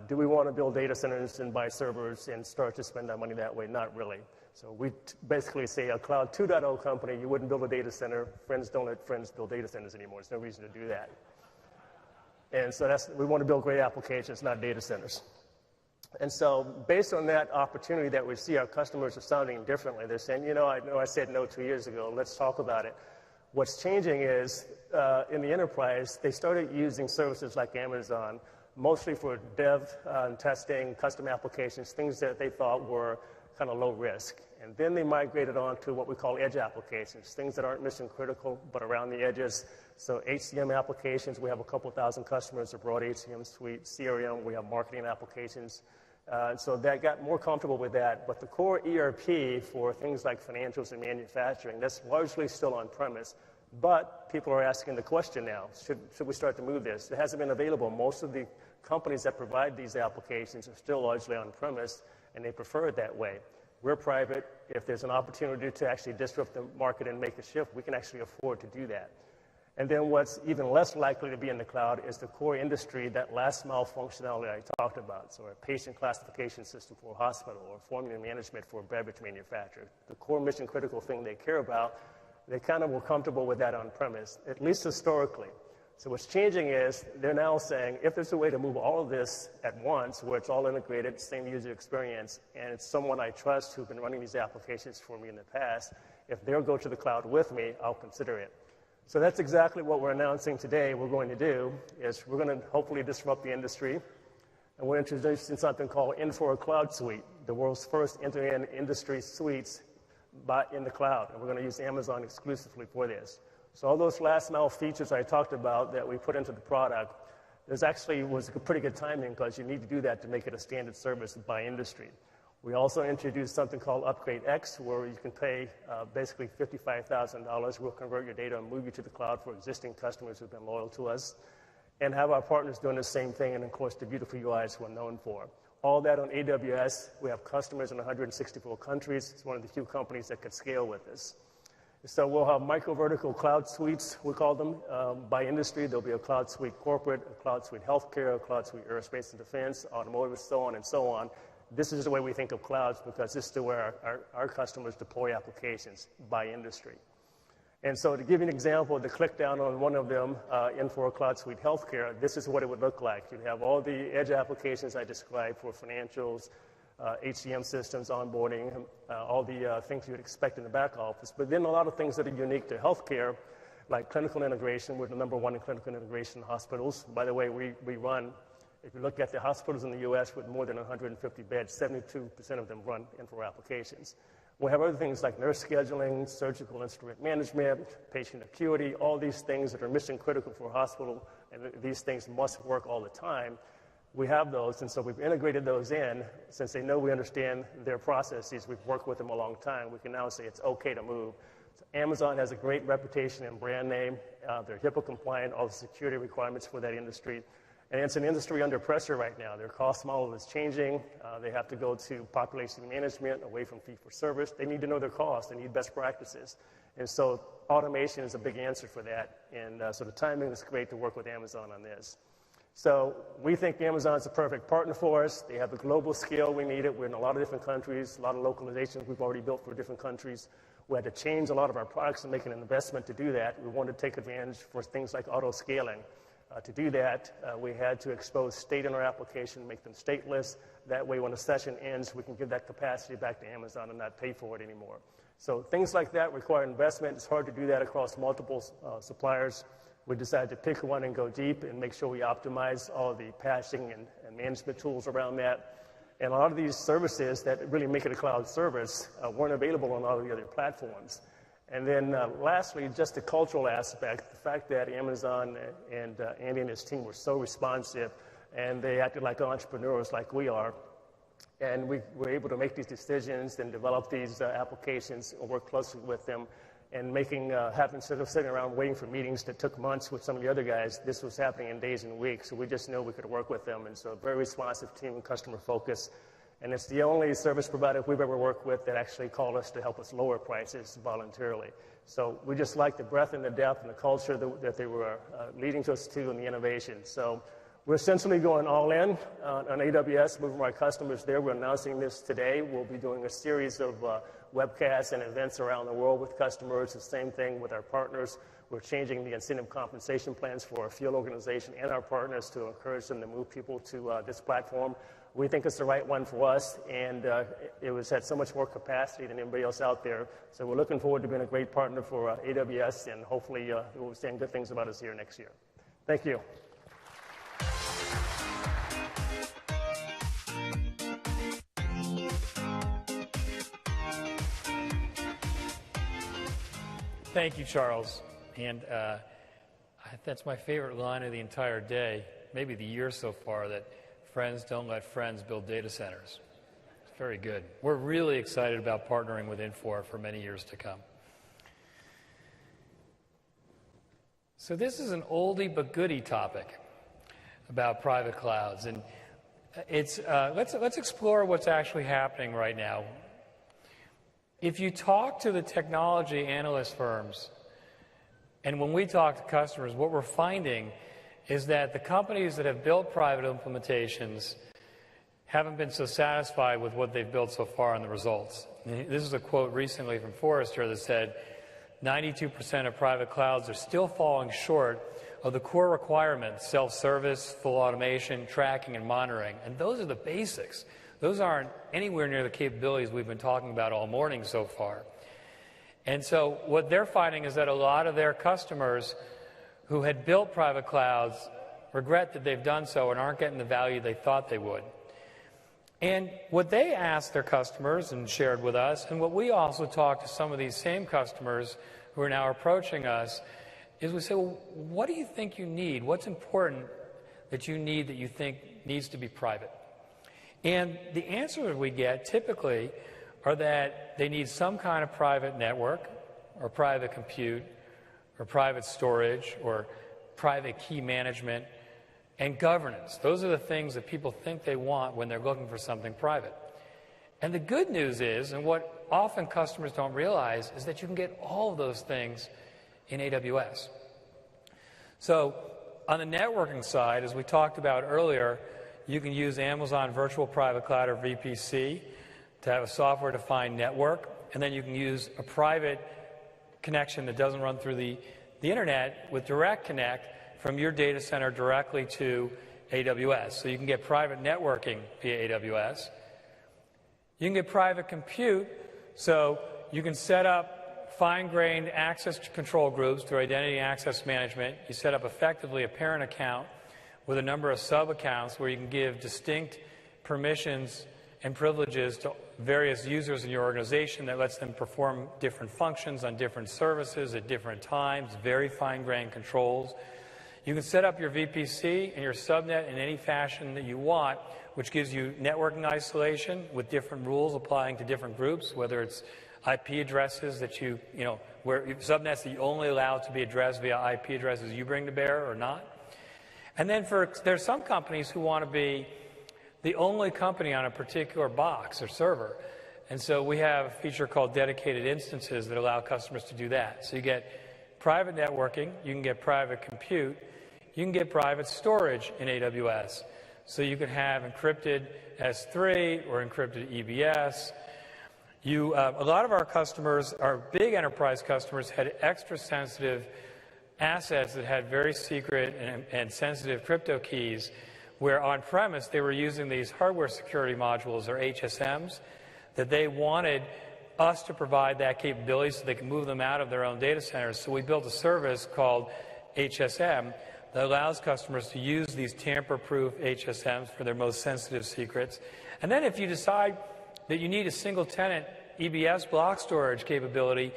Do we want to build data centers and buy servers and start to spend our money that way? Not really. So we basically say a Cloud 2.0 company, you wouldn't build a data center. Friends don't let friends build data centers anymore. There's no reason to do that. And so we want to build great applications, not data centers. And so based on that opportunity that we see, our customers are sounding differently. They're saying, you know I said no 2 years ago. Let's talk about it. What's changing is in the enterprise, they started using services like Amazon, mostly for dev and testing, custom applications, things that they thought were kind of low risk. And then they migrated on to what we call edge applications, things that aren't mission critical, but around the edges. So HCM applications, we have a couple thousand customers, a broad HCM suite. CRM, we have marketing applications. So that got more comfortable with that. But the core ERP for things like financials and manufacturing, that's largely still on premise. But people are asking the question now, should we start to move this? It hasn't been available. Most of the companies that provide these applications are still largely on premise, and they prefer it that way. We're private. If there's an opportunity to actually disrupt the market and make a shift, we can actually afford to do that. And then what's even less likely to be in the cloud is the core industry, that last mile functionality I talked about. So a patient classification system for a hospital or formula management for a beverage manufacturer. The core mission critical thing they care about, they kind of were comfortable with that on premise, at least historically. So what's changing is they're now saying, if there's a way to move all of this at once, where it's all integrated, same user experience, and it's someone I trust who's been running these applications for me in the past, if they'll go to the cloud with me, I'll consider it. So that's exactly what we're announcing today we're going to do, is we're going to hopefully disrupt the industry, and we're introducing something called Infor Cloud Suite, the world's first end-to-end industry suites in the cloud, and we're going to use Amazon exclusively for this. So all those last mile features I talked about that we put into the product, there's actually was pretty good timing because you need to do that to make it a standard service by industry. We also introduced something called Upgrade X, where you can pay basically $55,000. We'll convert your data and move you to the cloud for existing customers who've been loyal to us, and have our partners doing the same thing, and of course the beautiful UIs we're known for. All that on AWS. We have customers in 164 countries. It's one of the few companies that could scale with us. So we'll have micro-vertical cloud suites, we call them, by industry. There'll be a cloud suite corporate, a cloud suite healthcare, a cloud suite aerospace and defense, automotive, so on and so on. This is the way we think of clouds because this is the way our customers deploy applications by industry. And so to give you an example, to click down on one of them, Infor Cloud Suite Healthcare, this is what it would look like. You'd have all the edge applications I described for financials, HCM systems, onboarding, all the things you'd expect in the back office. But then a lot of things that are unique to healthcare, like clinical integration. We're the #1 in clinical integration in hospitals. By the way, we run, if you look at the hospitals in the U.S. with more than 150 beds, 72% of them run Infor applications. We have other things like nurse scheduling, surgical instrument management, patient acuity, all these things that are mission critical for a hospital, and these things must work all the time. We have those, and so we've integrated those in. Since they know we understand their processes, we've worked with them a long time, we can now say it's okay to move. So Amazon has a great reputation and brand name. They're HIPAA compliant, all the security requirements for that industry. And it's an industry under pressure right now. Their cost model is changing. They have to go to population management, away from fee-for-service. They need to know their costs. They need best practices. And so automation is a big answer for that. And so the timing is great to work with Amazon on this. So we think Amazon's a perfect partner for us. They have the global scale we needed. We're in a lot of different countries, a lot of localizations we've already built for different countries. We had to change a lot of our products and make an investment to do that. We wanted to take advantage for things like auto-scaling. To do that, we had to expose state in our application, make them stateless. That way, when a session ends, we can give that capacity back to Amazon and not pay for it anymore. So things like that require investment. It's hard to do that across multiple suppliers. We decided to pick one and go deep and make sure we optimize all the patching and management tools around that. And a lot of these services that really make it a cloud service weren't available on all the other platforms. And then lastly, just the cultural aspect, the fact that Amazon and Andy and his team were so responsive, and they acted like entrepreneurs like we are. And we were able to make these decisions and develop these applications and work closely with them. And instead of sitting around waiting for meetings that took months with some of the other guys, this was happening in days and weeks. So we just knew we could work with them. And so a very responsive team and customer focus. And it's the only service provider we've ever worked with that actually called us to help us lower prices voluntarily. So we just like the breadth and the depth and the culture that they were leading us to and the innovation. So we're essentially going all in on AWS, moving our customers there. We're announcing this today. We'll be doing a series of webcasts and events around the world with customers. The same thing with our partners. We're changing the incentive compensation plans for our field organization and our partners to encourage them to move people to this platform. We think it's the right one for us, and it had so much more capacity than anybody else out there. So we're looking forward to being a great partner for AWS, and hopefully we'll be saying good things about us here next year. Thank you. Thank you, Charles. And that's my favorite line of the entire day, maybe the year so far, that friends don't let friends build data centers. It's very good. We're really excited about partnering with Infor for many years to come. So this is an oldie but goodie topic about private clouds. And it's let's explore what's actually happening right now. if you talk to the technology analyst firms, and when we talk to customers, what we're finding is that the companies that have built private implementations haven't been so satisfied with what they've built so far and the results. And this is a quote recently from Forrester that said, 92% of private clouds are still falling short of the core requirements, self-service, full automation, tracking, and monitoring. And those are the basics. Those aren't anywhere near the capabilities we've been talking about all morning so far. And so what they're finding is that a lot of their customers who had built private clouds regret that they've done so and aren't getting the value they thought they would. And what they asked their customers and shared with us, and what we also talked to some of these same customers who are now approaching us, is we say, well, what do you think you need? What's important that you need that you think needs to be private? And the answers we get typically are that they need some kind of private network or private compute or private storage or private key management and governance. Those are the things that people think they want when they're looking for something private. And the good news is, and what often customers don't realize, is that you can get all of those things in AWS. So on the networking side, as we talked about earlier, you can use Amazon Virtual Private Cloud or VPC to have a software-defined network, and then you can use a private connection that doesn't run through the internet with Direct Connect from your data center directly to AWS. So you can get private networking via AWS. You can get private compute, so you can set up fine-grained access control groups through identity and access management. You set up effectively a parent account with a number of sub-accounts where you can give distinct permissions and privileges to various users in your organization that lets them perform different functions on different services at different times, very fine-grained controls. You can set up your VPC and your subnet in any fashion that you want, which gives you networking isolation with different rules applying to different groups, whether it's IP addresses that where subnets that you only allow to be addressed via IP addresses you bring to bear or not. And then there's some companies who want to be the only company on a particular box or server. And so we have a feature called dedicated instances that allow customers to do that. So you get private networking, you can get private compute, you can get private storage in AWS. So you can have encrypted S3 or encrypted EBS. A lot of our customers, our big enterprise customers, had extra sensitive assets that had very secret and sensitive crypto keys, where on-premise they were using these hardware security modules, or HSMs, that they wanted us to provide that capability so they can move them out of their own data centers. So we built a service called HSM that allows customers to use these tamper-proof HSMs for their most sensitive secrets. And then if you decide that you need a single-tenant EBS block storage capability,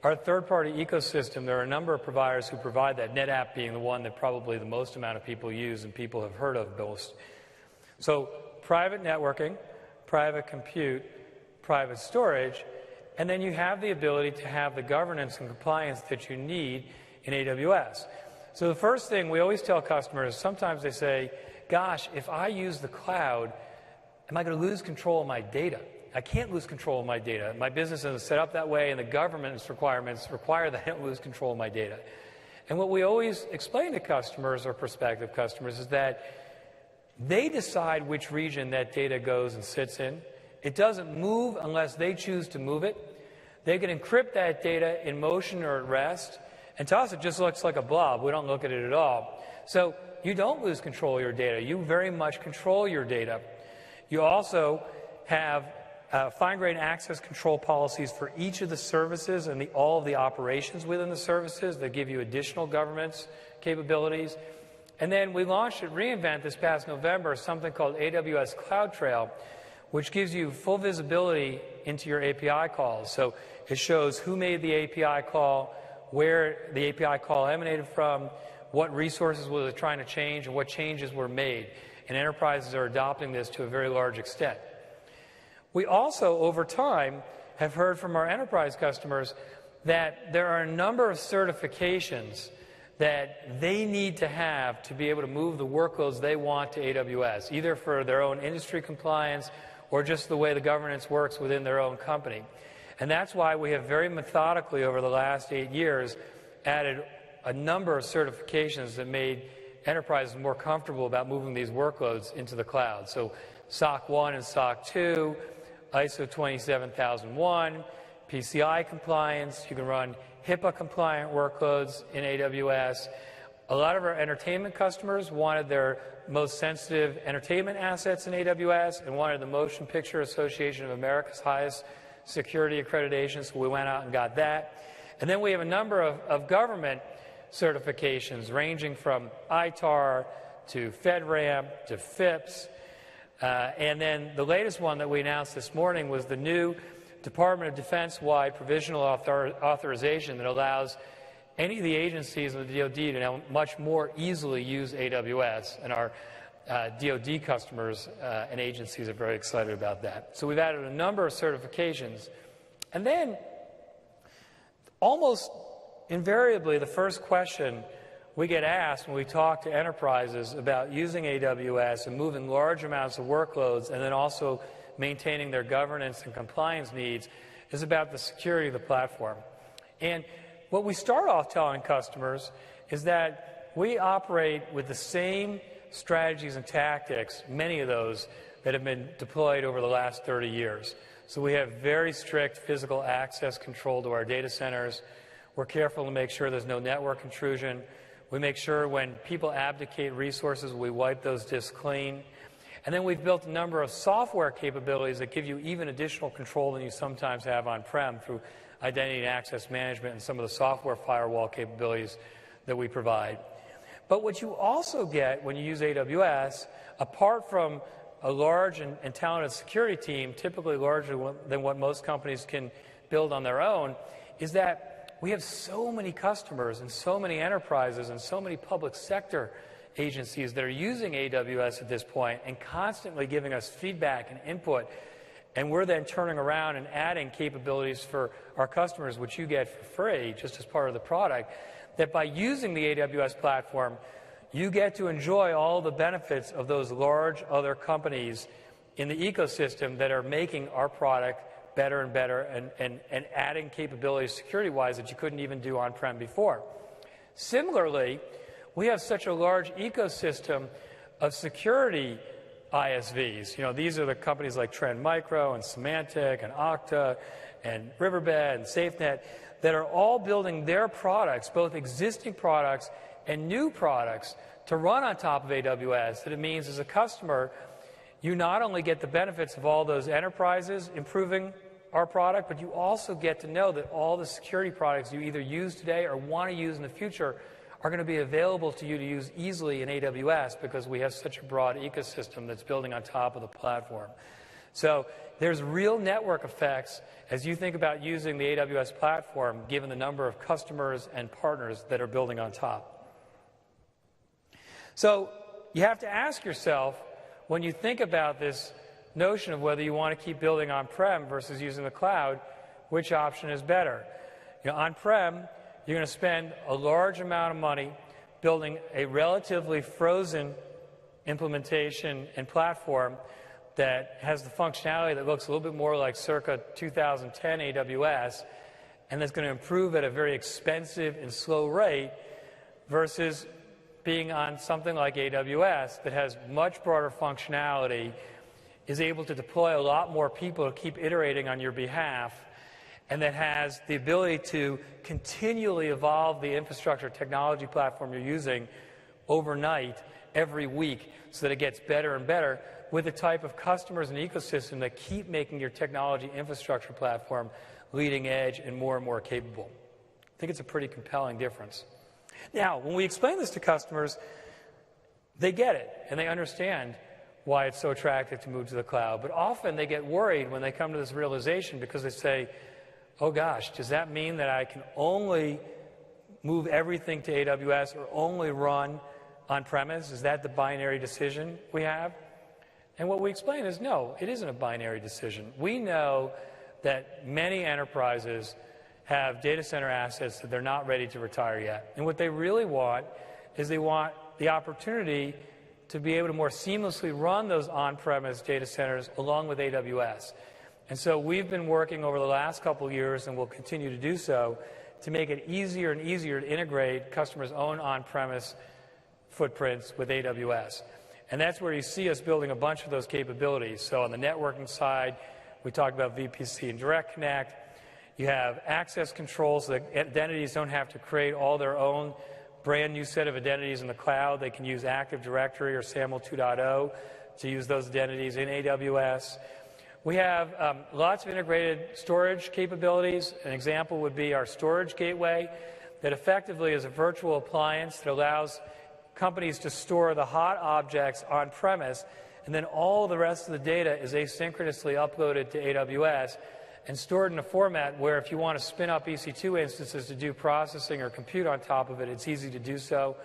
our third-party ecosystem, there are a number of providers who provide that, NetApp being the one that probably the most amount of people use and people have heard of most. So private networking, private compute, private storage, and then you have the ability to have the governance and compliance that you need in AWS. So the first thing we always tell customers, sometimes they say, gosh, if I use the cloud, am I going to lose control of my data? I can't lose control of my data. My business isn't set up that way, and the government's requirements require that I don't lose control of my data. And what we always explain to customers or prospective customers is that they decide which region that data goes and sits in. It doesn't move unless they choose to move it. They can encrypt that data in motion or at rest. And to us, it just looks like a blob. We don't look at it at all. So you don't lose control of your data. You very much control your data. You also have fine-grained access control policies for each of the services and all of the operations within the services that give you additional governance capabilities. And then we launched at reInvent this past November something called AWS CloudTrail, which gives you full visibility into your API calls. So it shows who made the API call, where the API call emanated from, what resources was it trying to change, and what changes were made. And enterprises are adopting this to a very large extent. We also, over time, have heard from our enterprise customers that there are a number of certifications that they need to have to be able to move the workloads they want to AWS, either for their own industry compliance or just the way the governance works within their own company. And that's why we have very methodically over the last 8 years added a number of certifications that made enterprises more comfortable about moving these workloads into the cloud. So SOC 1 and SOC 2, ISO 27001, PCI compliance. You can run HIPAA compliant workloads in AWS. A lot of our entertainment customers wanted their most sensitive entertainment assets in AWS and wanted the Motion Picture Association of America's highest security accreditation, so we went out and got that. And then we have a number of government certifications ranging from ITAR to FedRAMP to FIPS. And then the latest one that we announced this morning was the new Department of Defense-wide provisional authorization that allows any of the agencies in the DoD to now much more easily use AWS, and our DoD customers and agencies are very excited about that. So we've added a number of certifications. And then, almost invariably, the first question we get asked when we talk to enterprises about using AWS and moving large amounts of workloads and then also maintaining their governance and compliance needs is about the security of the platform. And what we start off telling customers is that we operate with the same strategies and tactics, many of those that have been deployed over the last 30 years. So we have very strict physical access control to our data centers. We're careful to make sure there's no network intrusion. We make sure when people abdicate resources, we wipe those disks clean. And then we've built a number of software capabilities that give you even additional control than you sometimes have on-prem through identity and access management and some of the software firewall capabilities that we provide. But what you also get when you use AWS, apart from a large and talented security team, typically larger than what most companies can build on their own, is that we have so many customers and so many enterprises and so many public sector agencies that are using AWS at this point and constantly giving us feedback and input. And we're then turning around and adding capabilities for our customers, which you get for free, just as part of the product, that by using the AWS platform, you get to enjoy all the benefits of those large other companies in the ecosystem that are making our product better and better and adding capabilities security-wise that you couldn't even do on-prem before. Similarly, we have such a large ecosystem of security ISVs. You know, these are the companies like Trend Micro and Symantec and Okta and Riverbed and SafeNet that are all building their products, both existing products and new products, to run on top of AWS. That it means as a customer, you not only get the benefits of all those enterprises improving our product, but you also get to know that all the security products you either use today or want to use in the future are going to be available to you to use easily in AWS because we have such a broad ecosystem that's building on top of the platform. So there's real network effects as you think about using the AWS platform, given the number of customers and partners that are building on top. So you have to ask yourself, when you think about this notion of whether you want to keep building on-prem versus using the cloud, which option is better? You know, on-prem, you're going to spend a large amount of money building a relatively frozen implementation and platform that has the functionality that looks a little bit more like circa 2010 AWS, and that's going to improve at a very expensive and slow rate versus being on something like AWS that has much broader functionality, is able to deploy a lot more people to keep iterating on your behalf, and that has the ability to continually evolve the infrastructure technology platform you're using overnight, every week, so that it gets better and better with the type of customers and ecosystem that keep making your technology infrastructure platform leading edge and more capable. I think it's a pretty compelling difference. Now, when we explain this to customers, they get it, and they understand why it's so attractive to move to the cloud. But often they get worried when they come to this realization because they say, oh gosh, does that mean that I can only move everything to AWS or only run on-premise? Is that the binary decision we have? And what we explain is, no, it isn't a binary decision. We know that many enterprises have data center assets that they're not ready to retire yet. And what they really want is they want the opportunity to be able to more seamlessly run those on-premise data centers along with AWS. And so we've been working over the last couple of years, and will continue to do so, to make it easier and easier to integrate customers' own on-premise footprints with AWS. And that's where you see us building a bunch of those capabilities. So on the networking side, we talked about VPC and Direct Connect. You have access controls so that identities don't have to create all their own brand new set of identities in the cloud. They can use Active Directory or SAML 2.0 to use those identities in AWS. We have lots of integrated storage capabilities. An example would be our storage gateway that effectively is a virtual appliance that allows companies to store the hot objects on premise, and then all the rest of the data is asynchronously uploaded to AWS and stored in a format where if you want to spin up EC2 instances to do processing or compute on top of it, it's easy to do so.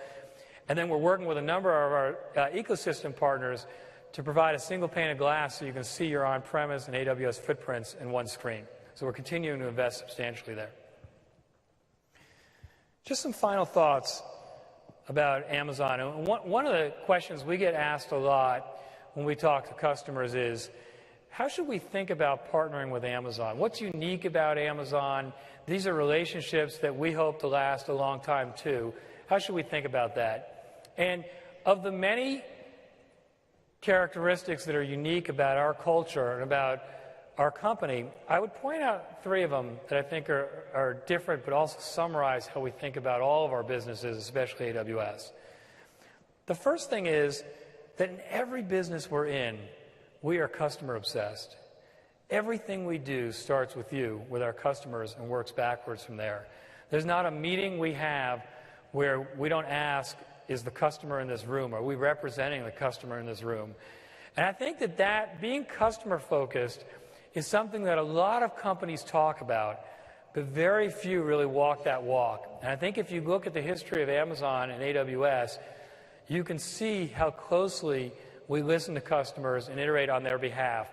And then we're working with a number of our ecosystem partners to provide a single pane of glass so you can see your on-premise and AWS footprints in one screen. So we're continuing to invest substantially there. Just some final thoughts about Amazon. And one of the questions we get asked a lot when we talk to customers is, how should we think about partnering with Amazon? What's unique about Amazon? These are relationships that we hope to last a long time too. How should we think about that? And of the many characteristics that are unique about our culture and about our company, I would point out three of them that I think are different, but also summarize how we think about all of our businesses, especially AWS. The first thing is that in every business we're in, we are customer obsessed. Everything we do starts with you, with our customers, and works backwards from there. There's not a meeting we have where we don't ask, is the customer in this room? Are we representing the customer in this room? And I think that being customer focused is something that a lot of companies talk about, but very few really walk that walk. And I think if you look at the history of Amazon and AWS, you can see how closely we listen to customers and iterate on their behalf.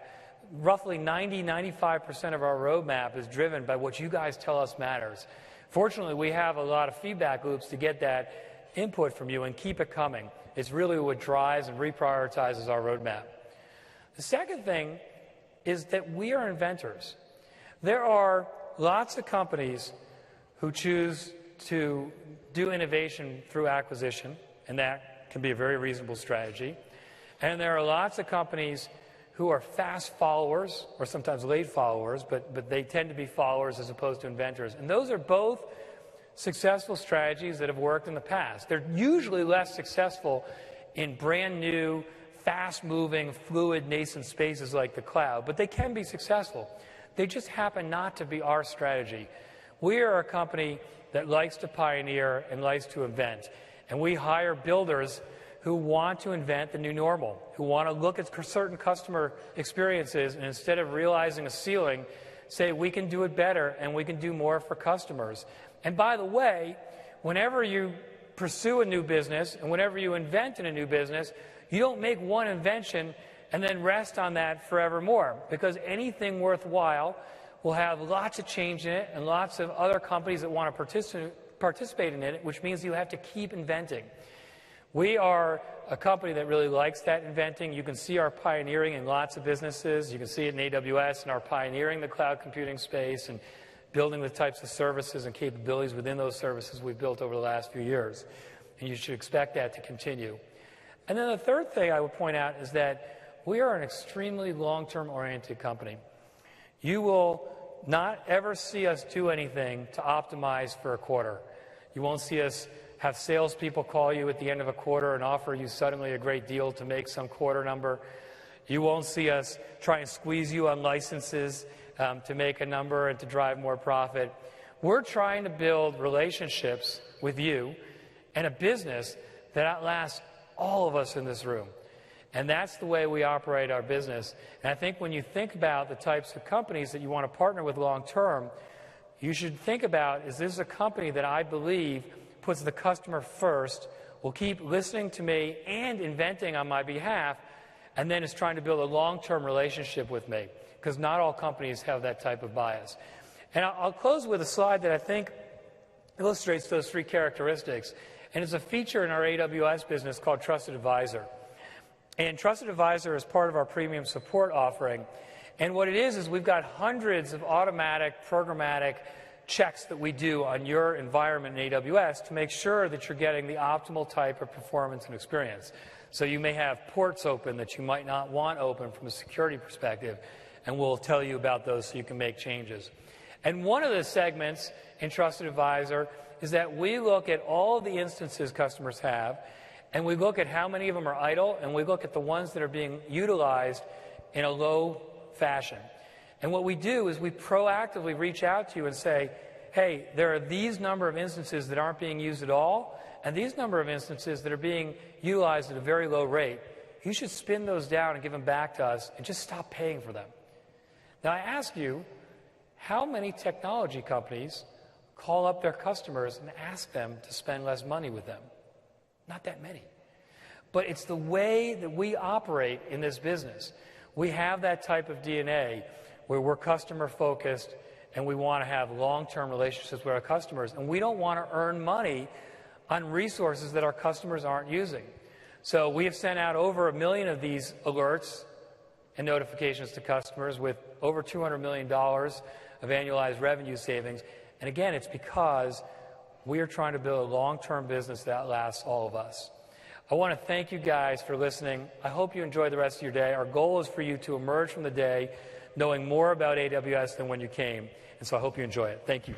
Roughly 90-95% of our roadmap is driven by what you guys tell us matters. Fortunately, we have a lot of feedback loops to get that input from you and keep it coming. It's really what drives and reprioritizes our roadmap. The second thing is that we are inventors. There are lots of companies who choose to do innovation through acquisition, and that can be a very reasonable strategy. And there are lots of companies who are fast followers, or sometimes late followers, but they tend to be followers as opposed to inventors. And those are both successful strategies that have worked in the past. They're usually less successful in brand new, fast-moving, fluid, nascent spaces like the cloud, but they can be successful. They just happen not to be our strategy. We are a company that likes to pioneer and likes to invent, and we hire builders who want to invent the new normal, who want to look at certain customer experiences and instead of realizing a ceiling, say we can do it better and we can do more for customers. And by the way, whenever you pursue a new business and whenever you invent in a new business, you don't make one invention and then rest on that forevermore, because anything worthwhile will have lots of change in it and lots of other companies that want to participate in it, which means you have to keep inventing. We are a company that really likes that inventing. You can see our pioneering in lots of businesses. You can see it in AWS and our pioneering the cloud computing space and building the types of services and capabilities within those services we've built over the last few years. And you should expect that to continue. And then the third thing I would point out is that we are an extremely long-term oriented company. You will not ever see us do anything to optimize for a quarter. You won't see us have salespeople call you at the end of a quarter and offer you suddenly a great deal to make some quarter number. You won't see us try and squeeze you on licenses to make a number and to drive more profit. We're trying to build relationships with you and a business that outlasts all of us in this room. And that's the way we operate our business. And I think when you think about the types of companies that you want to partner with long term, you should think about, is this a company that I believe puts the customer first, will keep listening to me and inventing on my behalf, and then is trying to build a long-term relationship with me, because not all companies have that type of bias. And I'll close with a slide that I think illustrates those three characteristics, and it's a feature in our AWS business called Trusted Advisor. And Trusted Advisor is part of our premium support offering, And what it is we've got hundreds of automatic, programmatic checks that we do on your environment in AWS to make sure that you're getting the optimal type of performance and experience. So you may have ports open that you might not want open from a security perspective, and we'll tell you about those so you can make changes. And one of the segments in Trusted Advisor is that we look at all of the instances customers have, and we look at how many of them are idle, and we look at the ones that are being utilized in a low fashion. And what we do is we proactively reach out to you and say, hey, there are these number of instances that aren't being used at all, and these number of instances that are being utilized at a very low rate. You should spin those down and give them back to us and just stop paying for them. Now, I ask you, how many technology companies call up their customers and ask them to spend less money with them? Not that many. But it's the way that we operate in this business. We have that type of DNA where we're customer-focused and we want to have long-term relationships with our customers. And we don't want to earn money on resources that our customers aren't using. So we have sent out over 1 million of these alerts and notifications to customers with over $200 million of annualized revenue savings. And again, it's because we are trying to build a long-term business that lasts all of us. I want to thank you guys for listening. I hope you enjoy the rest of your day. Our goal is for you to emerge from the day knowing more about AWS than when you came. And so I hope you enjoy it. Thank you.